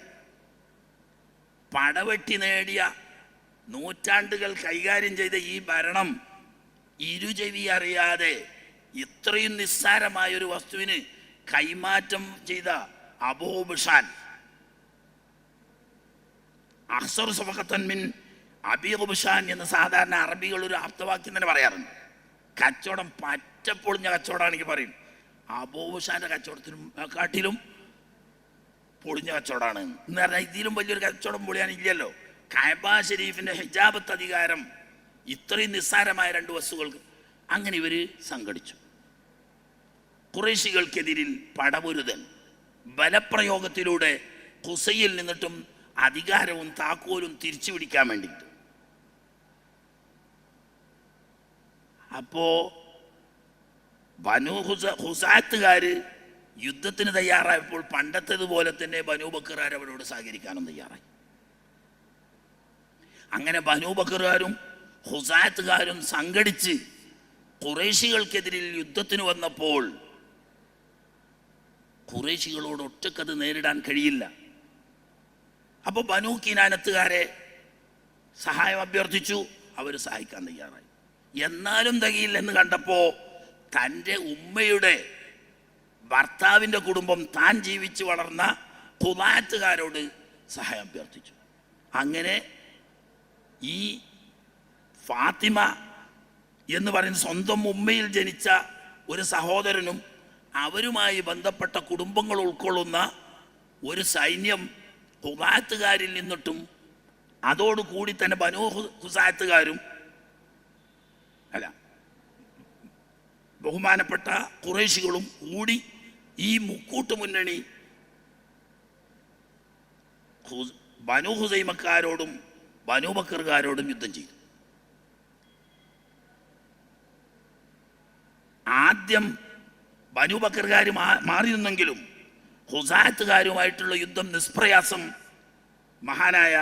പടവെട്ടി നേടിയ നൂറ്റാണ്ടുകൾ കൈകാര്യം ചെയ്ത ഈ ഭരണം ഇരുചെവി അറിയാതെ ഇത്രയും നിസ്സാരമായൊരു വസ്തുവിന് കൈമാറ്റം ചെയ്ത അബൂ ഉബഷാൻ അഹ്സറു സഫഖത്തൻ മിൻ അബീ ഉബഷാൻ എന്ന് സാധാരണ അറബികൾ ഒരു ആപ്തവാക്യം തന്നെ പറയാറുണ്ട്. കച്ചവടം പറ്റപ്പൊളിഞ്ഞ കച്ചവടമാണെങ്കിൽ പറയും അബൂ ഉബഷാന്റെ കച്ചവടത്തിനും കാട്ടിലും പൊളിഞ്ഞ കച്ചവടമാണ് എന്ന് പറഞ്ഞാൽ ഇതിലും വലിയൊരു കച്ചവടം പൊളിയാനില്ലല്ലോ. കഅബ ഷരീഫിന്റെ ഹിജാബത്ത് അധികാരം ഇത്രയും നിസ്സാരമായ രണ്ട് വസ്തുക്കൾക്ക് അങ്ങനെ ഇവര് സംഘടിച്ചു. ഖുറൈശികൾക്കെതിരിൽ പടപൊരുതൽ, ബലപ്രയോഗത്തിലൂടെ ഖുസയിൽ നിന്നിട്ടും അധികാരവും താക്കോലും തിരിച്ചു പിടിക്കാൻ വേണ്ടിയിട്ട്. അപ്പോ ബനു ഹുസാത്തുകാര് യുദ്ധത്തിന് തയ്യാറായപ്പോൾ പണ്ടത്തേതുപോലെ തന്നെ ബനൂ ബക്കറുകാർ അവരോട് സഹകരിക്കാനും തയ്യാറായി. അങ്ങനെ ബനൂ ബക്കറുകാരും ഹുസാത്തുകാരും സംഘടിച്ച് ഖുറൈശികൾക്കെതിരിൽ യുദ്ധത്തിന് വന്നപ്പോൾ ഖുറൈശികളോട് ഒറ്റക്കത് നേരിടാൻ കഴിയില്ല. അപ്പോൾ ബനൂ കിനാനത്തുകാരെ സഹായം അഭ്യർത്ഥിച്ചു, അവർ സഹായിക്കാൻ തയ്യാറായി. എന്നാലും തികയില്ലെന്ന് കണ്ടപ്പോൾ തൻ്റെ ഉമ്മയുടെ ഭർത്താവിൻ്റെ കുടുംബം താൻ ജീവിച്ച് വളർന്ന ഖുദാത്തുകാരോട് സഹായം അഭ്യർത്ഥിച്ചു. അങ്ങനെ ഈ ഫാത്തിമ എന്ന് പറയുന്ന സ്വന്തം ഉമ്മയിൽ ജനിച്ച ഒരു സഹോദരനും അവരുമായി ബന്ധപ്പെട്ട കുടുംബങ്ങൾ ഉൾക്കൊള്ളുന്ന ഒരു സൈന്യം ഖുദാത്തുകാരിൽ നിന്നിട്ടും അതോടുകൂടി തന്നെ ബനൂ ഹുസാത്തുകാരും അല്ല ബഹുമാനപ്പെട്ട ഖുറൈശികളും കൂടി ഈ മുക്കൂട്ട് മുന്നണി ബനു ഹുസൈമക്കാരോടും ബനു ബക്കറുകാരോടും യുദ്ധം ചെയ്തു. ആദ്യം ബനു ബക്കറുകാർ മാറി നിന്നെങ്കിലും ഹുസാത്തുകാരുമായിട്ടുള്ള യുദ്ധം നിഷ്പ്രയാസം മഹാനായ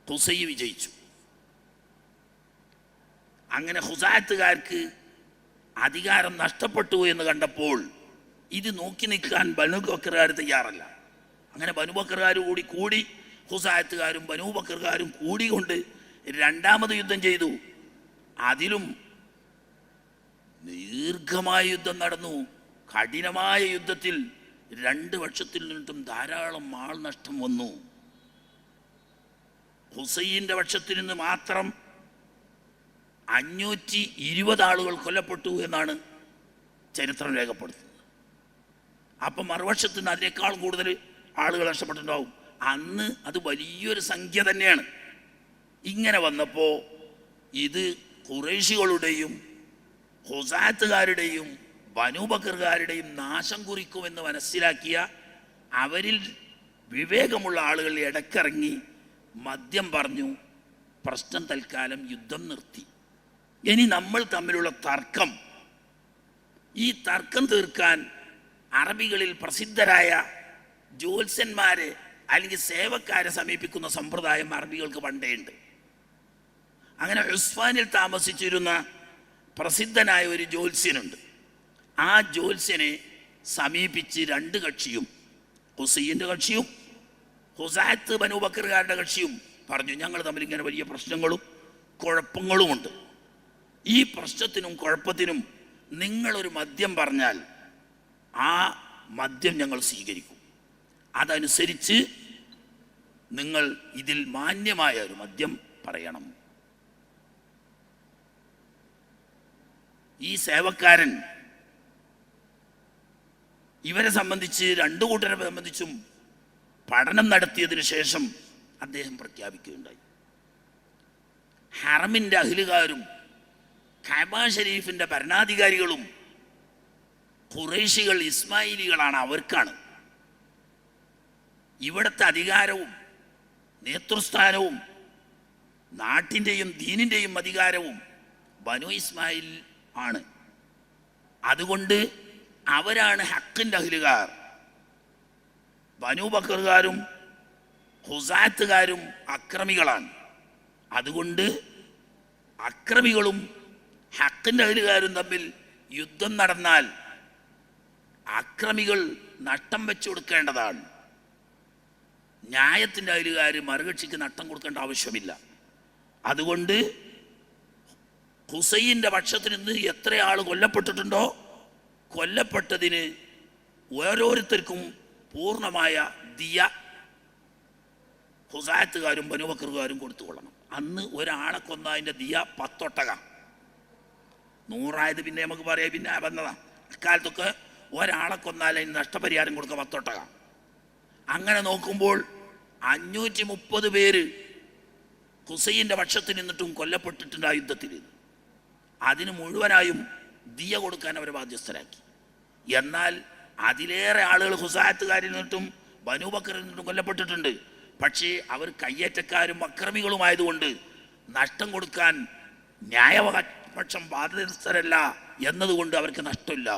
ഖുസൈ വിജയിച്ചു. അങ്ങനെ ഹുസാത്തുകാർക്ക് അധികാരം നഷ്ടപ്പെട്ടു എന്ന് കണ്ടപ്പോൾ ഇത് നോക്കി നിൽക്കാൻ ബനു ബക്കറുകാർ തയ്യാറല്ല. അങ്ങനെ ബനു ബക്കറുകാർ കൂടി ഹുസാത്തുകാരും ബനു ബക്കറുകാരും കൂടിക്കൊണ്ട് രണ്ടാമത് യുദ്ധം ചെയ്തു. അതിലും ദീർഘമായ യുദ്ധം നടന്നു. കഠിനമായ യുദ്ധത്തിൽ രണ്ട് പക്ഷത്തിൽ നിന്നിട്ടും ധാരാളം ആൾ നഷ്ടം വന്നു. ഹുസൈൻ്റെ പക്ഷത്തിൽ നിന്ന് മാത്രം 520 ആളുകൾ കൊല്ലപ്പെട്ടു എന്നാണ് ചരിത്രം രേഖപ്പെടുത്തുന്നത്. അപ്പം മറുപക്ഷത്ത് നിന്ന് അതിനേക്കാൾ കൂടുതൽ ആളുകൾ നഷ്ടപ്പെട്ടിട്ടുണ്ടാവും. അന്ന് അത് വലിയൊരു സംഖ്യ തന്നെയാണ്. ഇങ്ങനെ വന്നപ്പോൾ ഇത് ഖുറൈശികളുടെയും ഹുസാത്തുകാരുടെയും ബനു ബക്കറുകാരുടെയും നാശം കുറിക്കുമെന്ന് മനസ്സിലാക്കിയ അവരിൽ വിവേകമുള്ള ആളുകൾ ഇടക്കിറങ്ങി മദ്യം പറഞ്ഞു പ്രശ്നം തൽക്കാലം യുദ്ധം നിർത്തി. ഇനി നമ്മൾ തമ്മിലുള്ള തർക്കം, ഈ തർക്കം തീർക്കാൻ അറബികളിൽ പ്രസിദ്ധരായ ജ്യോത്സ്യന്മാരെ അല്ലെങ്കിൽ സേവക്കാരെ സമീപിക്കുന്ന സമ്പ്രദായം അറബികൾക്ക് പണ്ടേയുണ്ട്. അങ്ങനെ ഉസ്ഫാനിൽ താമസിച്ചിരുന്ന പ്രസിദ്ധനായ ഒരു ജ്യോത്സ്യനുണ്ട്. ആ ജ്യോത്സ്യനെ സമീപിച്ച് രണ്ട് കക്ഷിയും, ഹുസൈൻ്റെ കക്ഷിയും ഹുസാത്ത് ബനു ബക്കറുകാരുടെ കക്ഷിയും പറഞ്ഞു, ഞങ്ങൾ തമ്മിൽ ഇങ്ങനെ വലിയ പ്രശ്നങ്ങളും കുഴപ്പങ്ങളുമുണ്ട്. ഈ പ്രശ്നത്തിനും കുഴപ്പത്തിനും നിങ്ങളൊരു മദ്യം പറഞ്ഞാൽ ആ മദ്യം ഞങ്ങൾ സ്വീകരിക്കും. അതനുസരിച്ച് നിങ്ങൾ ഇതിൽ മാന്യമായ ഒരു മദ്യം പറയണം. ഈ സേവക്കാരൻ ഇവരെ സംബന്ധിച്ച് രണ്ടു കൂട്ടരെ സംബന്ധിച്ചും പഠനം നടത്തിയതിനു ശേഷം അദ്ദേഹം പ്രഖ്യാപിക്കുകയുണ്ടായി, ഹറമിൻ്റെ അഹ്ലുകാരും കഅബ ഷരീഫിൻ്റെ ഭരണാധികാരികളും ഖുറൈശികൾ ഇസ്മായിലികളാണ്, അവർക്കാണ് ഇവിടുത്തെ അധികാരവും നേതൃസ്ഥാനവും നാട്ടിൻ്റെയും ദീനിൻ്റെയും അധികാരവും ബനു ഇസ്മായിൽ ആണ്. അതുകൊണ്ട് അവരാണ് ഹക്കിൻ്റെ അഹ്ലുകാർ. ബനു ബക്കറുകാരും ഹുസാത്തുകാരും അക്രമികളാണ്. അതുകൊണ്ട് അക്രമികളും ഹക്കിൻ്റെ അഹ്ലുകാരും തമ്മിൽ യുദ്ധം നടന്നാൽ അക്രമികൾ നഷ്ടം വെച്ചു കൊടുക്കേണ്ടതാണ്. ന്യായത്തിൻ്റെ അഹ്ലുകാർ മറുകക്ഷിക്ക് നഷ്ടം കൊടുക്കേണ്ട ആവശ്യമില്ല. അതുകൊണ്ട് ഹുസൈൻ്റെ പക്ഷത്തിൽ നിന്ന് എത്ര ആൾ കൊല്ലപ്പെട്ടിട്ടുണ്ടോ കൊല്ലപ്പെട്ടതിന് ഓരോരുത്തർക്കും പൂർണ്ണമായ ദിയ ഹുസാത്തുകാരും ബനു ബക്കറുകാരും കൊടുത്തുകൊള്ളണം. അന്ന് ഒരാളെ കൊന്നതിൻ്റെ ദിയ 10 ഒട്ടകം. 100 പിന്നെ നമുക്ക് പറയാം, പിന്നെ വന്നതാണ്. അക്കാലത്തൊക്കെ ഒരാളെ കൊന്നാൽ അതിന് നഷ്ടപരിഹാരം കൊടുക്കുക 10 ഒട്ടകം. അങ്ങനെ നോക്കുമ്പോൾ 530 പേര് ഹുസൈൻ്റെ പക്ഷത്തിൽ നിന്നിട്ടും കൊല്ലപ്പെട്ടിട്ടുണ്ട് ആ യുദ്ധത്തിൽ. അതിന് മുഴുവനായും ദിയ കൊടുക്കാൻ അവരെ ബാധ്യസ്ഥരാക്കി. എന്നാൽ അതിലേറെ ആളുകൾ ഹുസാത്തുകാരിൽ നിന്നിട്ടും ബനു ബക്കറിൽ നിന്നിട്ടും കൊല്ലപ്പെട്ടിട്ടുണ്ട്. പക്ഷേ അവർ കയ്യേറ്റക്കാരും അക്രമികളുമായതുകൊണ്ട് നഷ്ടം കൊടുക്കാൻ ന്യായപക്ഷം ബാധ്യസ്ഥരല്ല എന്നതുകൊണ്ട് അവർക്ക് നഷ്ടമില്ല.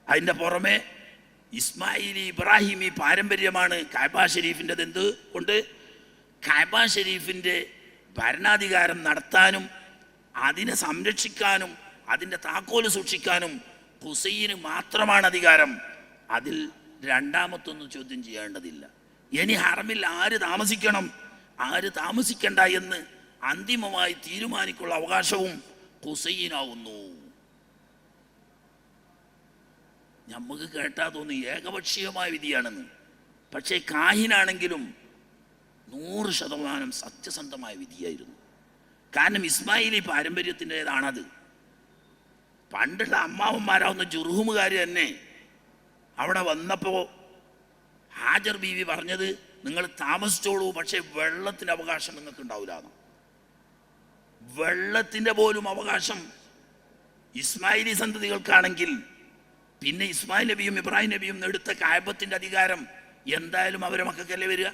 അതിൻ്റെ പുറമെ ഇസ്മായിലി ഇബ്രാഹിമി പാരമ്പര്യമാണ് കഅബ ഷരീഫിൻ്റെത്. എന്തുകൊണ്ട്? കഅബ ഷരീഫിൻ്റെ ഭരണാധികാരം നടത്താനും അതിനെ സംരക്ഷിക്കാനും അതിൻ്റെ താക്കോല് സൂക്ഷിക്കാനും ഹുസൈന് മാത്രമാണ് അധികാരം. അതിൽ രണ്ടാമത്തൊന്നും ചോദ്യം ചെയ്യേണ്ടതില്ല. ഇനി ഹറമിൽ ആര് താമസിക്കണം ആര് താമസിക്കണ്ട എന്ന് അന്തിമമായി തീരുമാനിക്കുള്ള അവകാശവും ഹുസൈനാവുന്നു. നമുക്ക് കേട്ടാ തോന്നി ഏകപക്ഷീയമായ വിധിയാണെന്ന്. പക്ഷേ കാഹിനാണെങ്കിലും 100% സത്യസന്ധമായ വിധിയായിരുന്നു. കാരണം ഇസ്മായിലി പാരമ്പര്യത്തിൻ്റെതാണത്. പണ്ടുള്ള അമ്മാവന്മാരാവുന്ന ജുർഹുമുകാർ തന്നെ അവിടെ വന്നപ്പോൾ ഹാജർ ബീവി പറഞ്ഞത്, നിങ്ങൾ താമസിച്ചോളൂ, പക്ഷേ വെള്ളത്തിൻ്റെ അവകാശം നിങ്ങൾക്ക് ഉണ്ടാവില്ല. വെള്ളത്തിൻ്റെ പോലും അവകാശം ഇസ്മായിലി സന്തതികൾക്കാണെങ്കിൽ പിന്നെ ഇസ്മായിൽ നബിയും ഇബ്രാഹിം നബിയും എടുത്ത കഅബത്തിൻ്റെ അധികാരം എന്തായാലും അവരെ മക്കൾക്കല്ലേ വരിക.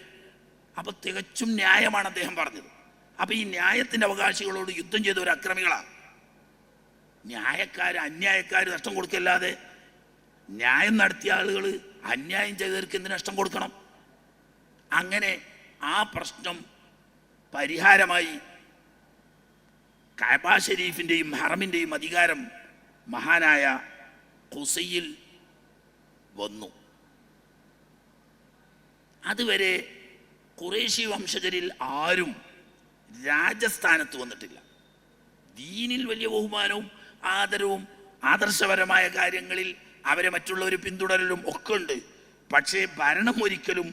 അപ്പൊ തികച്ചും ന്യായമാണ് അദ്ദേഹം പറഞ്ഞത്. അപ്പൊ ഈ ന്യായത്തിന്റെ അവകാശികളോട് യുദ്ധം ചെയ്ത ഒരു അക്രമികളാണ്. ന്യായക്കാര് അന്യായക്കാര് നഷ്ടം കൊടുക്കല്ലാതെ ന്യായം നടത്തിയ ആളുകൾ അന്യായം ചെയ്തവർക്ക് എന്തിനു നഷ്ടം കൊടുക്കണം? അങ്ങനെ ആ പ്രശ്നം പരിഹാരമായി കഅബ ഷരീഫിന്റെയും ഹറമിന്റെയും അധികാരം മഹാനായ ഖുസൈയിൽ വന്നു. അതുവരെ ഖുറൈശി വംശജരിൽ ആരും രാജസ്ഥാനത്ത് വന്നിട്ടില്ല. ദീനിൽ വലിയ ബഹുമാനവും ആദരവും ആദർശപരമായ കാര്യങ്ങളിൽ അവരെ മറ്റുള്ളവർ പിന്തുടരലും ഒക്കെ ഉണ്ട്. പക്ഷേ ഭരണം ഒരിക്കലും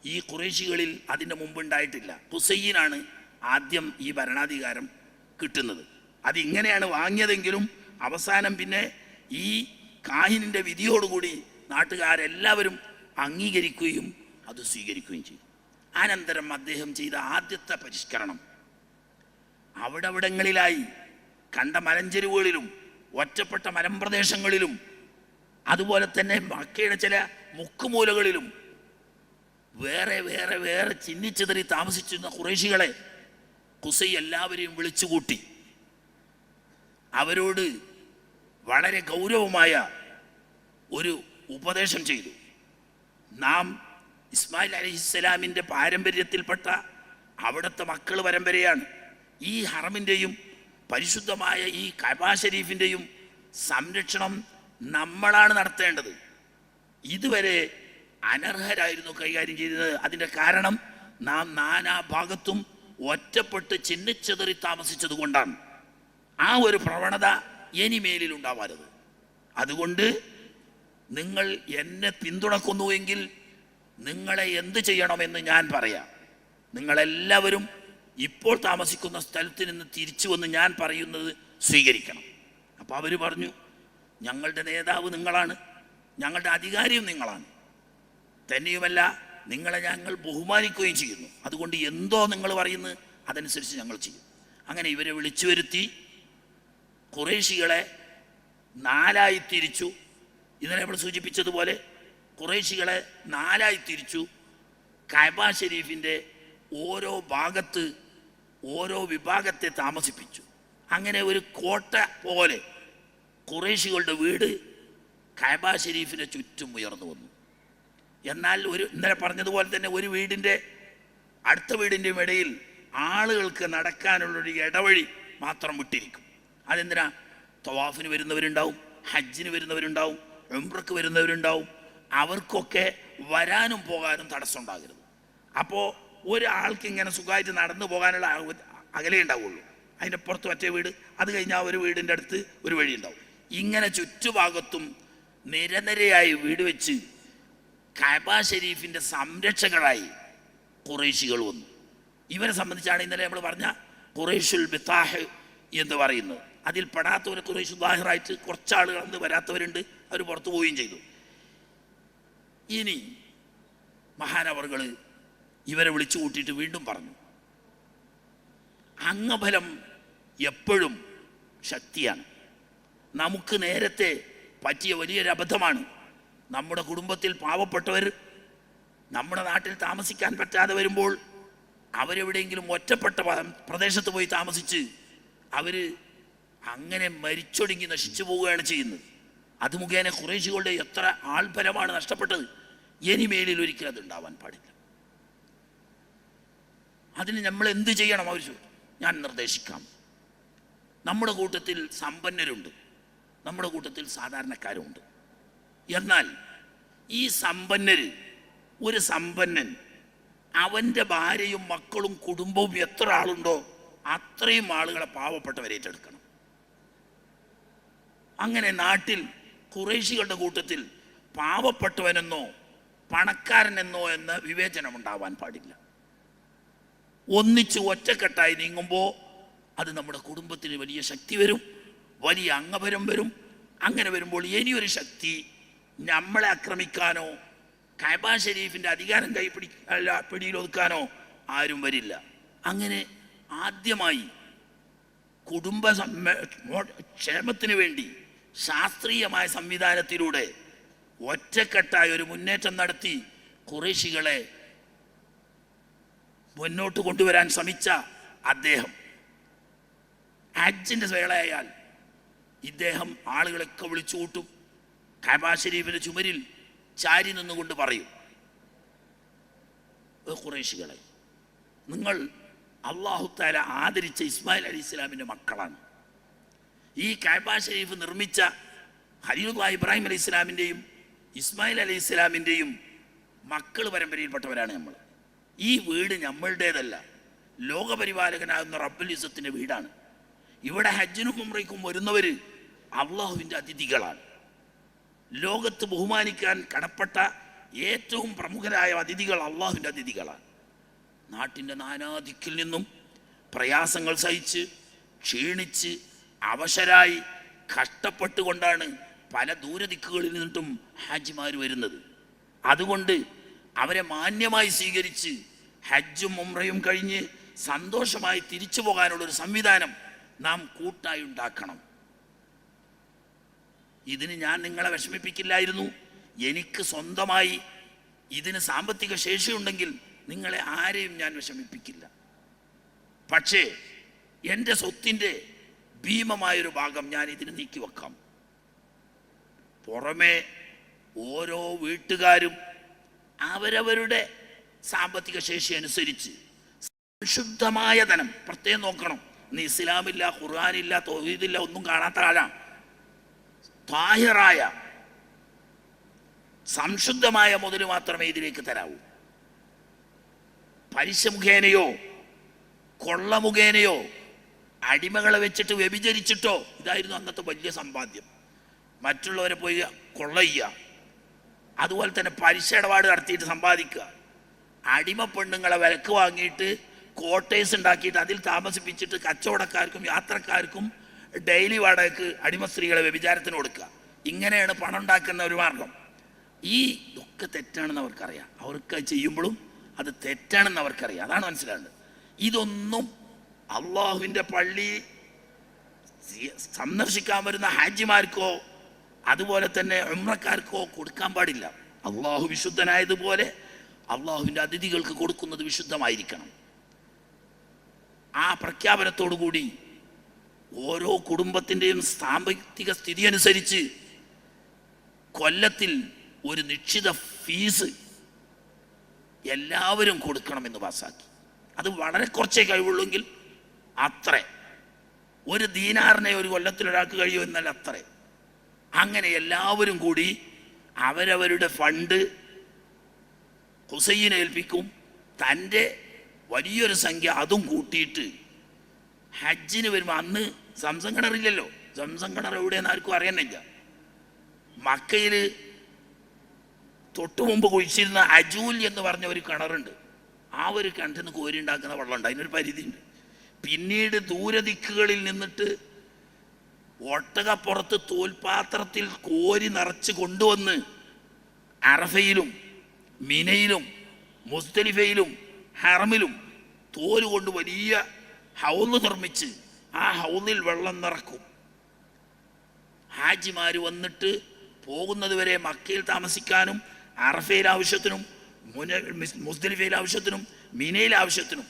ഈ ഖുറൈശികളിൽ അതിൻ്റെ മുമ്പുണ്ടായിട്ടില്ല. ഹുസൈനാണ് ആദ്യം ഈ ഭരണാധികാരം കിട്ടുന്നത്. അതിങ്ങനെയാണ് വാങ്ങിയതെങ്കിലും അവസാനം പിന്നെ ഈ കാഹിനിൻ്റെ വിധിയോടുകൂടി നാട്ടുകാരെല്ലാവരും അംഗീകരിക്കുകയും അത് സ്വീകരിക്കുകയും ചെയ്തു. അനന്തരം അദ്ദേഹം ചെയ്ത ആദ്യത്തെ പരിഷ്കരണം അവിടങ്ങളിലായി കണ്ട മലഞ്ചെരുവുകളിലും ഒറ്റപ്പെട്ട മലമ്പ്രദേശങ്ങളിലും അതുപോലെ തന്നെ മക്കയുടെ ചില മുക്കുമൂലകളിലും വേറെ വേറെ വേറെ ചിന്നിച്ചിതറി താമസിച്ചിരുന്ന ഖുറൈശികളെ ഖുസൈ എല്ലാവരെയും വിളിച്ചുകൂട്ടി അവരോട് വളരെ ഗൗരവമായ ഒരു ഉപദേശം ചെയ്തു. നാം ഇസ്മായിൽ അലൈഹിസ്സലാമിൻ്റെ പാരമ്പര്യത്തിൽപ്പെട്ട അവിടുത്തെ മക്കൾ പരമ്പരയാണ്. ഈ ഹറമിൻ്റെയും പരിശുദ്ധമായ ഈ കഅബ ഷരീഫിൻ്റെയും സംരക്ഷണം നമ്മളാണ് നടത്തേണ്ടത്. ഇതുവരെ അനർഹരായിരുന്നു കൈകാര്യം ചെയ്തത്. അതിൻ്റെ കാരണം നാം നാനാഭാഗത്തും ഒറ്റപ്പെട്ട് ചിന്നിച്ചെതറി താമസിച്ചത് കൊണ്ടാണ്. ആ ഒരു പ്രവണത ഇനിമേലിൽ ഉണ്ടാവരുത്. അതുകൊണ്ട് നിങ്ങൾ എന്നെ പിന്തുണക്കുന്നുവെങ്കിൽ നിങ്ങളെ എന്ത് ചെയ്യണമെന്ന് ഞാൻ പറയാം. നിങ്ങളെല്ലാവരും ഇപ്പോൾ താമസിക്കുന്ന സ്ഥലത്ത് നിന്ന് തിരിച്ചു വന്ന് ഞാൻ പറയുന്നത് സ്വീകരിക്കണം. അപ്പോൾ അവർ പറഞ്ഞു, ഞങ്ങളുടെ നേതാവ് നിങ്ങളാണ്, ഞങ്ങളുടെ അധികാരിയും നിങ്ങളാണ്. തന്നെയുമല്ല നിങ്ങളെ ഞങ്ങൾ ബഹുമാനിക്കുകയും ചെയ്യുന്നു. അതുകൊണ്ട് എന്തോ നിങ്ങൾ പറയുന്നത് അതനുസരിച്ച് ഞങ്ങൾ ചെയ്യും. അങ്ങനെ ഇവരെ വിളിച്ചു വരുത്തി ഖുറൈശികളെ നാലായി തിരിച്ചു. ഇന്നലെ നമ്മൾ സൂചിപ്പിച്ചതുപോലെ ഖുറൈശികളെ നാലായി തിരിച്ചു. കഅബ ഷരീഫിൻ്റെ ഓരോ ഭാഗത്ത് ഓരോ വിഭാഗത്തെ താമസിപ്പിച്ചു. അങ്ങനെ ഒരു കോട്ട പോലെ ഖുറൈശികളുടെ വീട് കഅബ ഷരീഫിന് ചുറ്റും ഉയർന്നു വന്നു. എന്നാൽ ഇന്നലെ പറഞ്ഞതുപോലെ തന്നെ ഒരു വീടിൻ്റെ അടുത്ത വീടിൻ്റെയും ഇടയിൽ ആളുകൾക്ക് നടക്കാനുള്ളൊരു ഇടവഴി മാത്രം വിട്ടിരിക്കും. അതെന്തിനാ? തവാഫിന് വരുന്നവരുണ്ടാവും, ഹജ്ജിന് വരുന്നവരുണ്ടാവും, ഉംറക്ക് വരുന്നവരുണ്ടാവും. അവർക്കൊക്കെ വരാനും പോകാനും തടസ്സം ഉണ്ടാകരുത്. അപ്പോൾ ഒരാൾക്ക് ഇങ്ങനെ സുഖമായിട്ട് നടന്നു പോകാനുള്ള അകലേ ഉണ്ടാവുള്ളൂ. അതിൻ്റെ പുറത്ത് മറ്റേ വീട്, അത് കഴിഞ്ഞാൽ ഒരു വീടിൻ്റെ അടുത്ത് ഒരു വഴി ഉണ്ടാവും. ഇങ്ങനെ ചുറ്റുഭാഗത്തും നിരനിരയായി വീട് വെച്ച് കഅബ ഷരീഫിൻ്റെ സംരക്ഷകരായി ഖുറൈശികൾ വന്നു. ഇവരെ സംബന്ധിച്ചാണ് ഇന്നലെ നമ്മൾ പറഞ്ഞ ഖുറൈശുൽ ബിത്താഹ് എന്ന് പറയുന്നത്. അതിൽ പെടാത്തവർ ഖുറൈശു ദാഹിറായിട്ട് കുറച്ചാളുകൾ അന്ന് വരാത്തവരുണ്ട്, അവർ പുറത്തു പോവുകയും ചെയ്തു. ഇനി മഹാനവറുകൾ ഇവരെ വിളിച്ചു കൂട്ടിയിട്ട് വീണ്ടും പറഞ്ഞു, അംഗബലം എപ്പോഴും ശക്തിയാണ്. നമുക്ക് നേരത്തെ പറ്റിയ വലിയൊരു അബദ്ധമാണ്. നമ്മുടെ കുടുംബത്തിൽ പാവപ്പെട്ടവർ നമ്മുടെ നാട്ടിൽ താമസിക്കാൻ പറ്റാതെ വരുമ്പോൾ അവരെവിടെയെങ്കിലും ഒറ്റപ്പെട്ട പ്രദേശത്ത് പോയി താമസിച്ച് അവർ അങ്ങനെ മരിച്ചൊടുങ്ങി നശിച്ചു പോവുകയാണ് ചെയ്യുന്നത്. അത് മുഖേന ഖുറൈശികളുടെ എത്ര ആൾബലമാണ് നഷ്ടപ്പെട്ടത്. ഇനിമേലിൽ ഒരിക്കലും അതുണ്ടാവാൻ പാടില്ല. അതിന് നമ്മൾ എന്ത് ചെയ്യണം? അവർ ഞാൻ നിർദ്ദേശിക്കാം. നമ്മുടെ കൂട്ടത്തിൽ സമ്പന്നരുണ്ട്, നമ്മുടെ കൂട്ടത്തിൽ സാധാരണക്കാരുമുണ്ട്. എന്നാൽ ഈ സമ്പന്നര്, ഒരു സമ്പന്നൻ അവൻ്റെ ഭാര്യയും മക്കളും കുടുംബവും എത്ര ആളുണ്ടോ അത്രയും ആളുകളെ പാവപ്പെട്ടവരെ ഏറ്റെടുക്കണം. അങ്ങനെ നാട്ടിൽ ഖുറൈശികളുടെ കൂട്ടത്തിൽ പാവപ്പെട്ടവനെന്നോ പണക്കാരനെന്നോ എന്ന വിവേചനം ഉണ്ടാവാൻ പാടില്ല. ഒന്നിച്ച് ഒറ്റക്കെട്ടായി നീങ്ങുമ്പോൾ അത് നമ്മുടെ കുടുംബത്തിന് വലിയ ശക്തി വരും, വലിയ അംഗബലം വരും. അങ്ങനെ വരുമ്പോൾ ഇനിയൊരു ശക്തി നമ്മളെ ആക്രമിക്കാനോ കഅബ ഷരീഫിൻ്റെ അധികാരം പിടിയിലൊതുക്കാനോ ആരും വരില്ല. അങ്ങനെ ആദ്യമായി കുടുംബ ക്ഷേമത്തിന് വേണ്ടി ശാസ്ത്രീയമായ സംവിധാനത്തിലൂടെ ഒറ്റക്കെട്ടായ ഒരു മുന്നേറ്റം നടത്തി ഖുറൈശികളെ മുന്നോട്ട് കൊണ്ടുവരാൻ ശ്രമിച്ച അദ്ദേഹം ഹജ്ജിൻ്റെ വേളയായാൽ ഇദ്ദേഹം ആളുകളൊക്കെ വിളിച്ചു കൂട്ടും. കഅബ ശരീഫിന്റെ ചുമരിൽ ചാരി നിന്നുകൊണ്ട് പറയും, ഖുറൈശികളെ, നിങ്ങൾ അല്ലാഹു തആല ആദരിച്ച ഇസ്മായിൽ അലൈഹി ഇസ്ലാമിൻ്റെ മക്കളാണ്. ഈ കഅബ ശരീഫ് നിർമ്മിച്ച ഖലീലുല്ലാഹി ഇബ്രാഹിം അലൈഹി ഇസ്ലാമിൻ്റെയും ഇസ്മായിൽ അലൈഹി ഇസ്ലാമിൻ്റെയും മക്കൾ പരമ്പരയിൽപ്പെട്ടവരാണ് നമ്മൾ. ഈ വീട് നമ്മളുടേതല്ല, ലോകപരിപാലകനാകുന്ന റബ്ബുൽ ഇസ്സത്തിൻ്റെ വീടാണ്. ഇവിടെ ഹജ്ജിനും ഉംറയ്ക്കും വരുന്നവർ അള്ളാഹുവിൻ്റെ അതിഥികളാണ്. ലോകത്ത് ബഹുമാനിക്കാൻ കടപ്പെട്ട ഏറ്റവും പ്രമുഖരായ അതിഥികൾ അള്ളാഹുവിൻ്റെ അതിഥികളാണ്. നാട്ടിൻ്റെ നാനാദിക്കിൽ നിന്നും പ്രയാസങ്ങൾ സഹിച്ച് ക്ഷീണിച്ച് അവശരായി കഷ്ടപ്പെട്ടുകൊണ്ടാണ് പല ദൂരദിക്കുകളിൽ നിന്നിട്ടും ഹാജിമാർ വരുന്നത്. അതുകൊണ്ട് അവരെ മാന്യമായി സ്വീകരിച്ച് ഹജ്ജും ഉംറയും കഴിഞ്ഞ് സന്തോഷമായി തിരിച്ചു പോകാനുള്ളൊരു സംവിധാനം നാം കൂട്ടായി ഉണ്ടാക്കണം. ഇതിന് ഞാൻ നിങ്ങളെ വിഷമിപ്പിക്കില്ലായിരുന്നു. എനിക്ക് സ്വന്തമായി ഇതിന് സാമ്പത്തിക ശേഷിയുണ്ടെങ്കിൽ നിങ്ങളെ ആരെയും ഞാൻ വിഷമിപ്പിക്കില്ല. പക്ഷേ എൻ്റെ സ്വത്തിൻ്റെ ഭീമമായൊരു ഭാഗം ഞാൻ ഇതിന് നീക്കിവെക്കാം. പുറമെ ഓരോ വീട്ടുകാരും അവരവരുടെ സാമ്പത്തിക ശേഷി അനുസരിച്ച് ശുദ്ധമായ ധനം പ്രത്യേകം നോക്കണം. ഇന്ന് ഇസ്ലാമില്ല, ഖുർആനില്ല, തൗഹീദില്ല, ഒന്നും കാണാത്ത കാലം. താഹിറായ സംശുദ്ധമായ മുതൽ മാത്രമേ ഇതിലേക്ക് തരാവൂ. പലിശ മുഖേനയോ കൊള്ള മുഖേനയോ അടിമകളെ വെച്ചിട്ട് വ്യഭിചരിച്ചിട്ടോ, ഇതായിരുന്നു അന്നത്തെ വലിയ സമ്പാദ്യം. മറ്റുള്ളവരെ പോയി കൊള്ള ചെയ്യുക, അതുപോലെ തന്നെ പലിശ ഇടപാട് നടത്തിയിട്ട് സമ്പാദിക്കുക, അടിമ പെണ്ണുങ്ങളെ വിലക്ക് വാങ്ങിയിട്ട് ക്വാർട്ടേഴ്സ് ഉണ്ടാക്കിയിട്ട് അതിൽ താമസിപ്പിച്ചിട്ട് കച്ചവടക്കാർക്കും യാത്രക്കാർക്കും ഡെയിലി വാടകയ്ക്ക് അടിമ സ്ത്രീകളെ വ്യഭിചാരത്തിന് കൊടുക്കുക. ഇങ്ങനെയാണ് പണം ഉണ്ടാക്കുന്ന ഒരു മാർഗം. ഈ ഇതൊക്കെ തെറ്റാണെന്ന് അവർക്കറിയാം. അവർക്ക് ചെയ്യുമ്പോഴും അത് തെറ്റാണെന്ന് അവർക്കറിയാം. അതാണ് മനസ്സിലാകുന്നത്. ഇതൊന്നും അള്ളാഹുവിൻ്റെ പള്ളി സന്ദർശിക്കാൻ വരുന്ന ഹാജിമാർക്കോ അതുപോലെ തന്നെ ഉംറക്കാർക്കോ കൊടുക്കാൻ പാടില്ല. അള്ളാഹു വിശുദ്ധനായതുപോലെ അള്ളാഹുവിൻ്റെ അതിഥികൾക്ക് കൊടുക്കുന്നത് വിശുദ്ധമായിരിക്കണം. ആ പ്രഖ്യാപനത്തോടു കൂടി ഓരോ കുടുംബത്തിൻ്റെയും സാമ്പത്തിക സ്ഥിതി അനുസരിച്ച് കൊല്ലത്തിൽ ഒരു നിശ്ചിത ഫീസ് എല്ലാവരും കൊടുക്കണമെന്ന് പാസ്സാക്കി. അത് വളരെ കുറച്ചേ കഴിവുള്ളൂവെങ്കിൽ അത്ര, ഒരു ദീനാറിനെ ഒരു കൊല്ലത്തിൽ ഒരാൾക്ക് കഴിയുമെന്നല്ല, അത്ര. അങ്ങനെ എല്ലാവരും കൂടി അവരവരുടെ ഫണ്ട് ഹുസൈനെ ഏൽപ്പിക്കും. തൻ്റെ വലിയൊരു സംഖ്യ അതും കൂട്ടിയിട്ട് ഹജ്ജിന് വരുമ്പോൾ, അന്ന് സംസം കിണറില്ലല്ലോ, സംസം കിണർ എവിടെയെന്ന് ആർക്കും അറിയണില്ല. മക്കയിൽ തൊട്ടു മുമ്പ് കുഴിച്ചിരുന്ന അജൂൽ എന്ന് പറഞ്ഞ ഒരു കിണറുണ്ട്. ആ ഒരു കിണറ്റിൽ നിന്ന് കോരി ഉണ്ടാക്കുന്ന വെള്ളമുണ്ട്, അതിനൊരു പരിധിയുണ്ട്. പിന്നീട് ദൂരദിക്കുകളിൽ നിന്നിട്ട് ഒട്ടകപ്പുറത്ത് തോൽപാത്രത്തിൽ കോരി നിറച്ച് കൊണ്ടുവന്ന് അറഫയിലും മിനയിലും മുസ്ദലിഫയിലും ഹറമിലും തോല് കൊണ്ട് വലിയ ഹൗള് നിർമ്മിച്ച് ആ ഹൗളിൽ വെള്ളം നിറക്കും. ഹാജിമാർ വന്നിട്ട് പോകുന്നത് വരെ മക്കയിൽ താമസിക്കാനും അറഫയിൽ ആവശ്യത്തിനും മുസ്ദലിഫയിൽ ആവശ്യത്തിനും മിനയിൽ ആവശ്യത്തിനും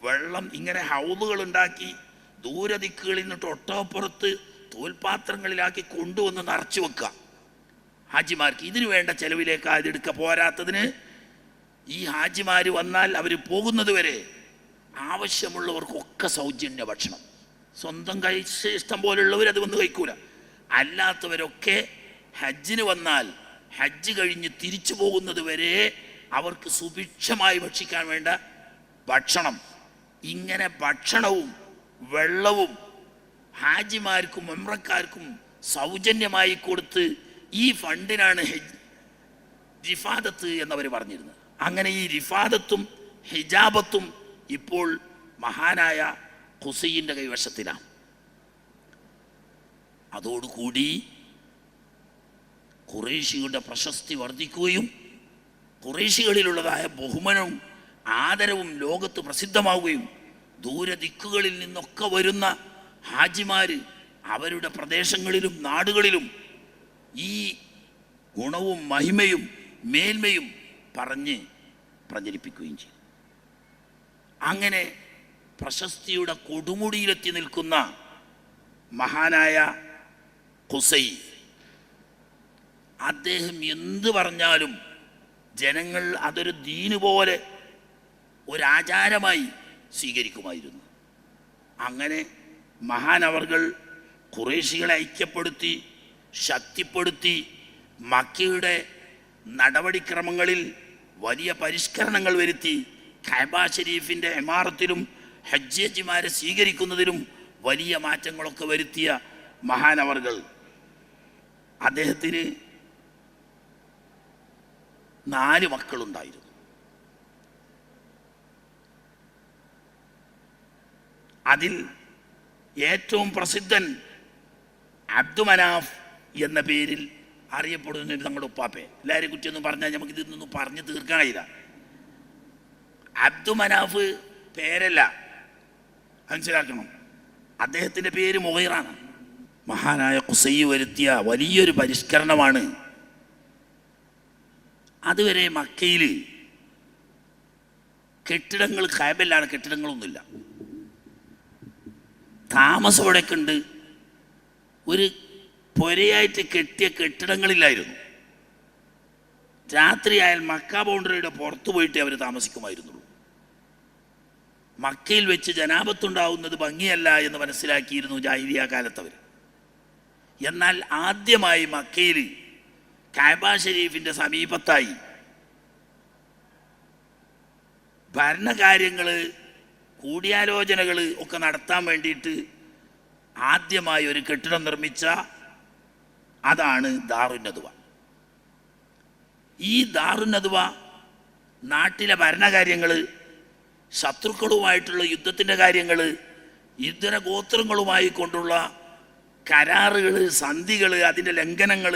വെള്ളം ഇങ്ങനെ ഹൗളുകൾ ഉണ്ടാക്കി ദൂരദിക്കുകളിൽ നിന്നിട്ട് ഒട്ടകപ്പുറത്ത് തോൽപാത്രങ്ങളിലാക്കി കൊണ്ടുവന്ന് നിറച്ചു വെക്കുക ഹാജിമാർക്ക്. ഇതിനു വേണ്ട ചെലവിലേക്ക് അതെടുക്കുക. പോരാത്തതിന് ഈ ഹാജിമാർ വന്നാൽ അവർ പോകുന്നത് വരെ ആവശ്യമുള്ളവർക്കൊക്കെ സൗജന്യ ഭക്ഷണം. സ്വന്തം കഴിച്ച് ഇഷ്ടം പോലുള്ളവർ അത് വന്ന് കഴിക്കൂല. അല്ലാത്തവരൊക്കെ ഹജ്ജിന് വന്നാൽ ഹജ്ജ് കഴിഞ്ഞ് തിരിച്ചു പോകുന്നത് വരെ അവർക്ക് സുഭിക്ഷമായി ഭക്ഷിക്കാൻ വേണ്ട ഭക്ഷണം. ഇങ്ങനെ ഭക്ഷണവും വെള്ളവും ഹാജിമാർക്കും ഉംറക്കാർക്കും സൗജന്യമായി കൊടുത്ത് ഈ ഫണ്ടിനാണ് റിഫാദത്ത് എന്നവർ പറഞ്ഞിരുന്നത്. അങ്ങനെ ഈ റിഫാദത്തും ഹിജാബത്തും ഇപ്പോൾ മഹാനായ ഹുസൈൻ്റെ കൈവശത്തിലാണ്. അതോടുകൂടി ഖുറൈശിയുടെ പ്രശസ്തി വർദ്ധിക്കുകയും ഖുറൈശികളിലുള്ളതായ ബഹുമാനവും ആദരവും ലോകത്ത് പ്രസിദ്ധമാവുകയും ദൂരദിക്കുകളിൽ നിന്നൊക്കെ വരുന്ന ഹാജിമാർ അവരുടെ പ്രദേശങ്ങളിലും നാടുകളിലും ഈ ഗുണവും മഹിമയും മേന്മയും പറഞ്ഞ് പ്രചരിപ്പിക്കുകയും ചെയ്യും. അങ്ങനെ പ്രശസ്തിയുടെ കൊടുമുടിയിലെത്തി നിൽക്കുന്ന മഹാനായ ഖുസൈ, അദ്ദേഹം എന്ത് പറഞ്ഞാലും ജനങ്ങൾ അതൊരു ദീന് പോലെ ഒരാചാരമായി സ്വീകരിക്കുമായിരുന്നു. അങ്ങനെ മഹാനവർകൾ ഖുറൈശികളെ ഐക്യപ്പെടുത്തി ശക്തിപ്പെടുത്തി മക്കയുടെ നടപടിക്രമങ്ങളിൽ വലിയ പരിഷ്കരണങ്ങൾ വരുത്തി കഅബ ഷരീഫിൻ്റെ ഇമാറത്തിലും ഹജ്ജിമാരെ സ്വീകരിക്കുന്നതിലും വലിയ മാറ്റങ്ങളൊക്കെ വരുത്തിയ മഹാനവർകൾ. അദ്ദേഹത്തിന് 4 മക്കളുണ്ടായിരുന്നു. അതിൽ ഏറ്റവും പ്രസിദ്ധൻ അബ്ദുമനാഫ് എന്ന പേരിൽ അറിയപ്പെടുന്ന തങ്ങളുടെ ഉപ്പാപ്പെ. എല്ലാവരെയും കുറ്റിയൊന്നും പറഞ്ഞാൽ നമുക്ക് ഇതൊന്നും പറഞ്ഞു തീർക്കാൻ കഴിയില്ല. അബ്ദുമനാഫ് പേരല്ല, മനസ്സിലാക്കണം. അദ്ദേഹത്തിൻ്റെ പേര് മുഗീറാണ്. മഹാനായ ഖുസൈ വരുത്തിയ വലിയൊരു പരിഷ്കരണമാണ്. അതുവരെ മക്കയിൽ കെട്ടിടങ്ങൾ, കഅബയിലാണ്, കെട്ടിടങ്ങളൊന്നുമില്ല. താമസം ഇവിടെയൊക്കെ ഉണ്ട്. ഒരു പുരയായിട്ട് കെട്ടിയ കെട്ടിടങ്ങളില്ലായിരുന്നു. രാത്രിയായാൽ മക്ക ബൗണ്ടറിയുടെ പുറത്തു പോയിട്ട് അവർ താമസിക്കുമായിരുന്നുള്ളൂ. മക്കയിൽ വെച്ച് ജനാപത്തുണ്ടാവുന്നത് ഭംഗിയല്ല എന്ന് മനസ്സിലാക്കിയിരുന്നു ജാഹിലിയ്യ കാലത്തവർ. എന്നാൽ ആദ്യമായി മക്കയിൽ കഅബ ഷരീഫിൻ്റെ സമീപത്തായി ഭരണകാര്യങ്ങൾ, കൂടിയാലോചനകൾ ഒക്കെ നടത്താൻ വേണ്ടിയിട്ട് ആദ്യമായി ഒരു കെട്ടിടം നിർമ്മിച്ച അതാണ് ദാറുൻ നദ്വ. ഈ ദാറുൻ നദ്വ നാട്ടിലെ ഭരണകാര്യങ്ങൾ, ശത്രുക്കളുമായിട്ടുള്ള യുദ്ധത്തിൻ്റെ കാര്യങ്ങൾ, ഇതര ഗോത്രങ്ങളുമായി കൊണ്ടുള്ള കരാറുകൾ, സന്ധികൾ, അതിൻ്റെ ലംഘനങ്ങൾ,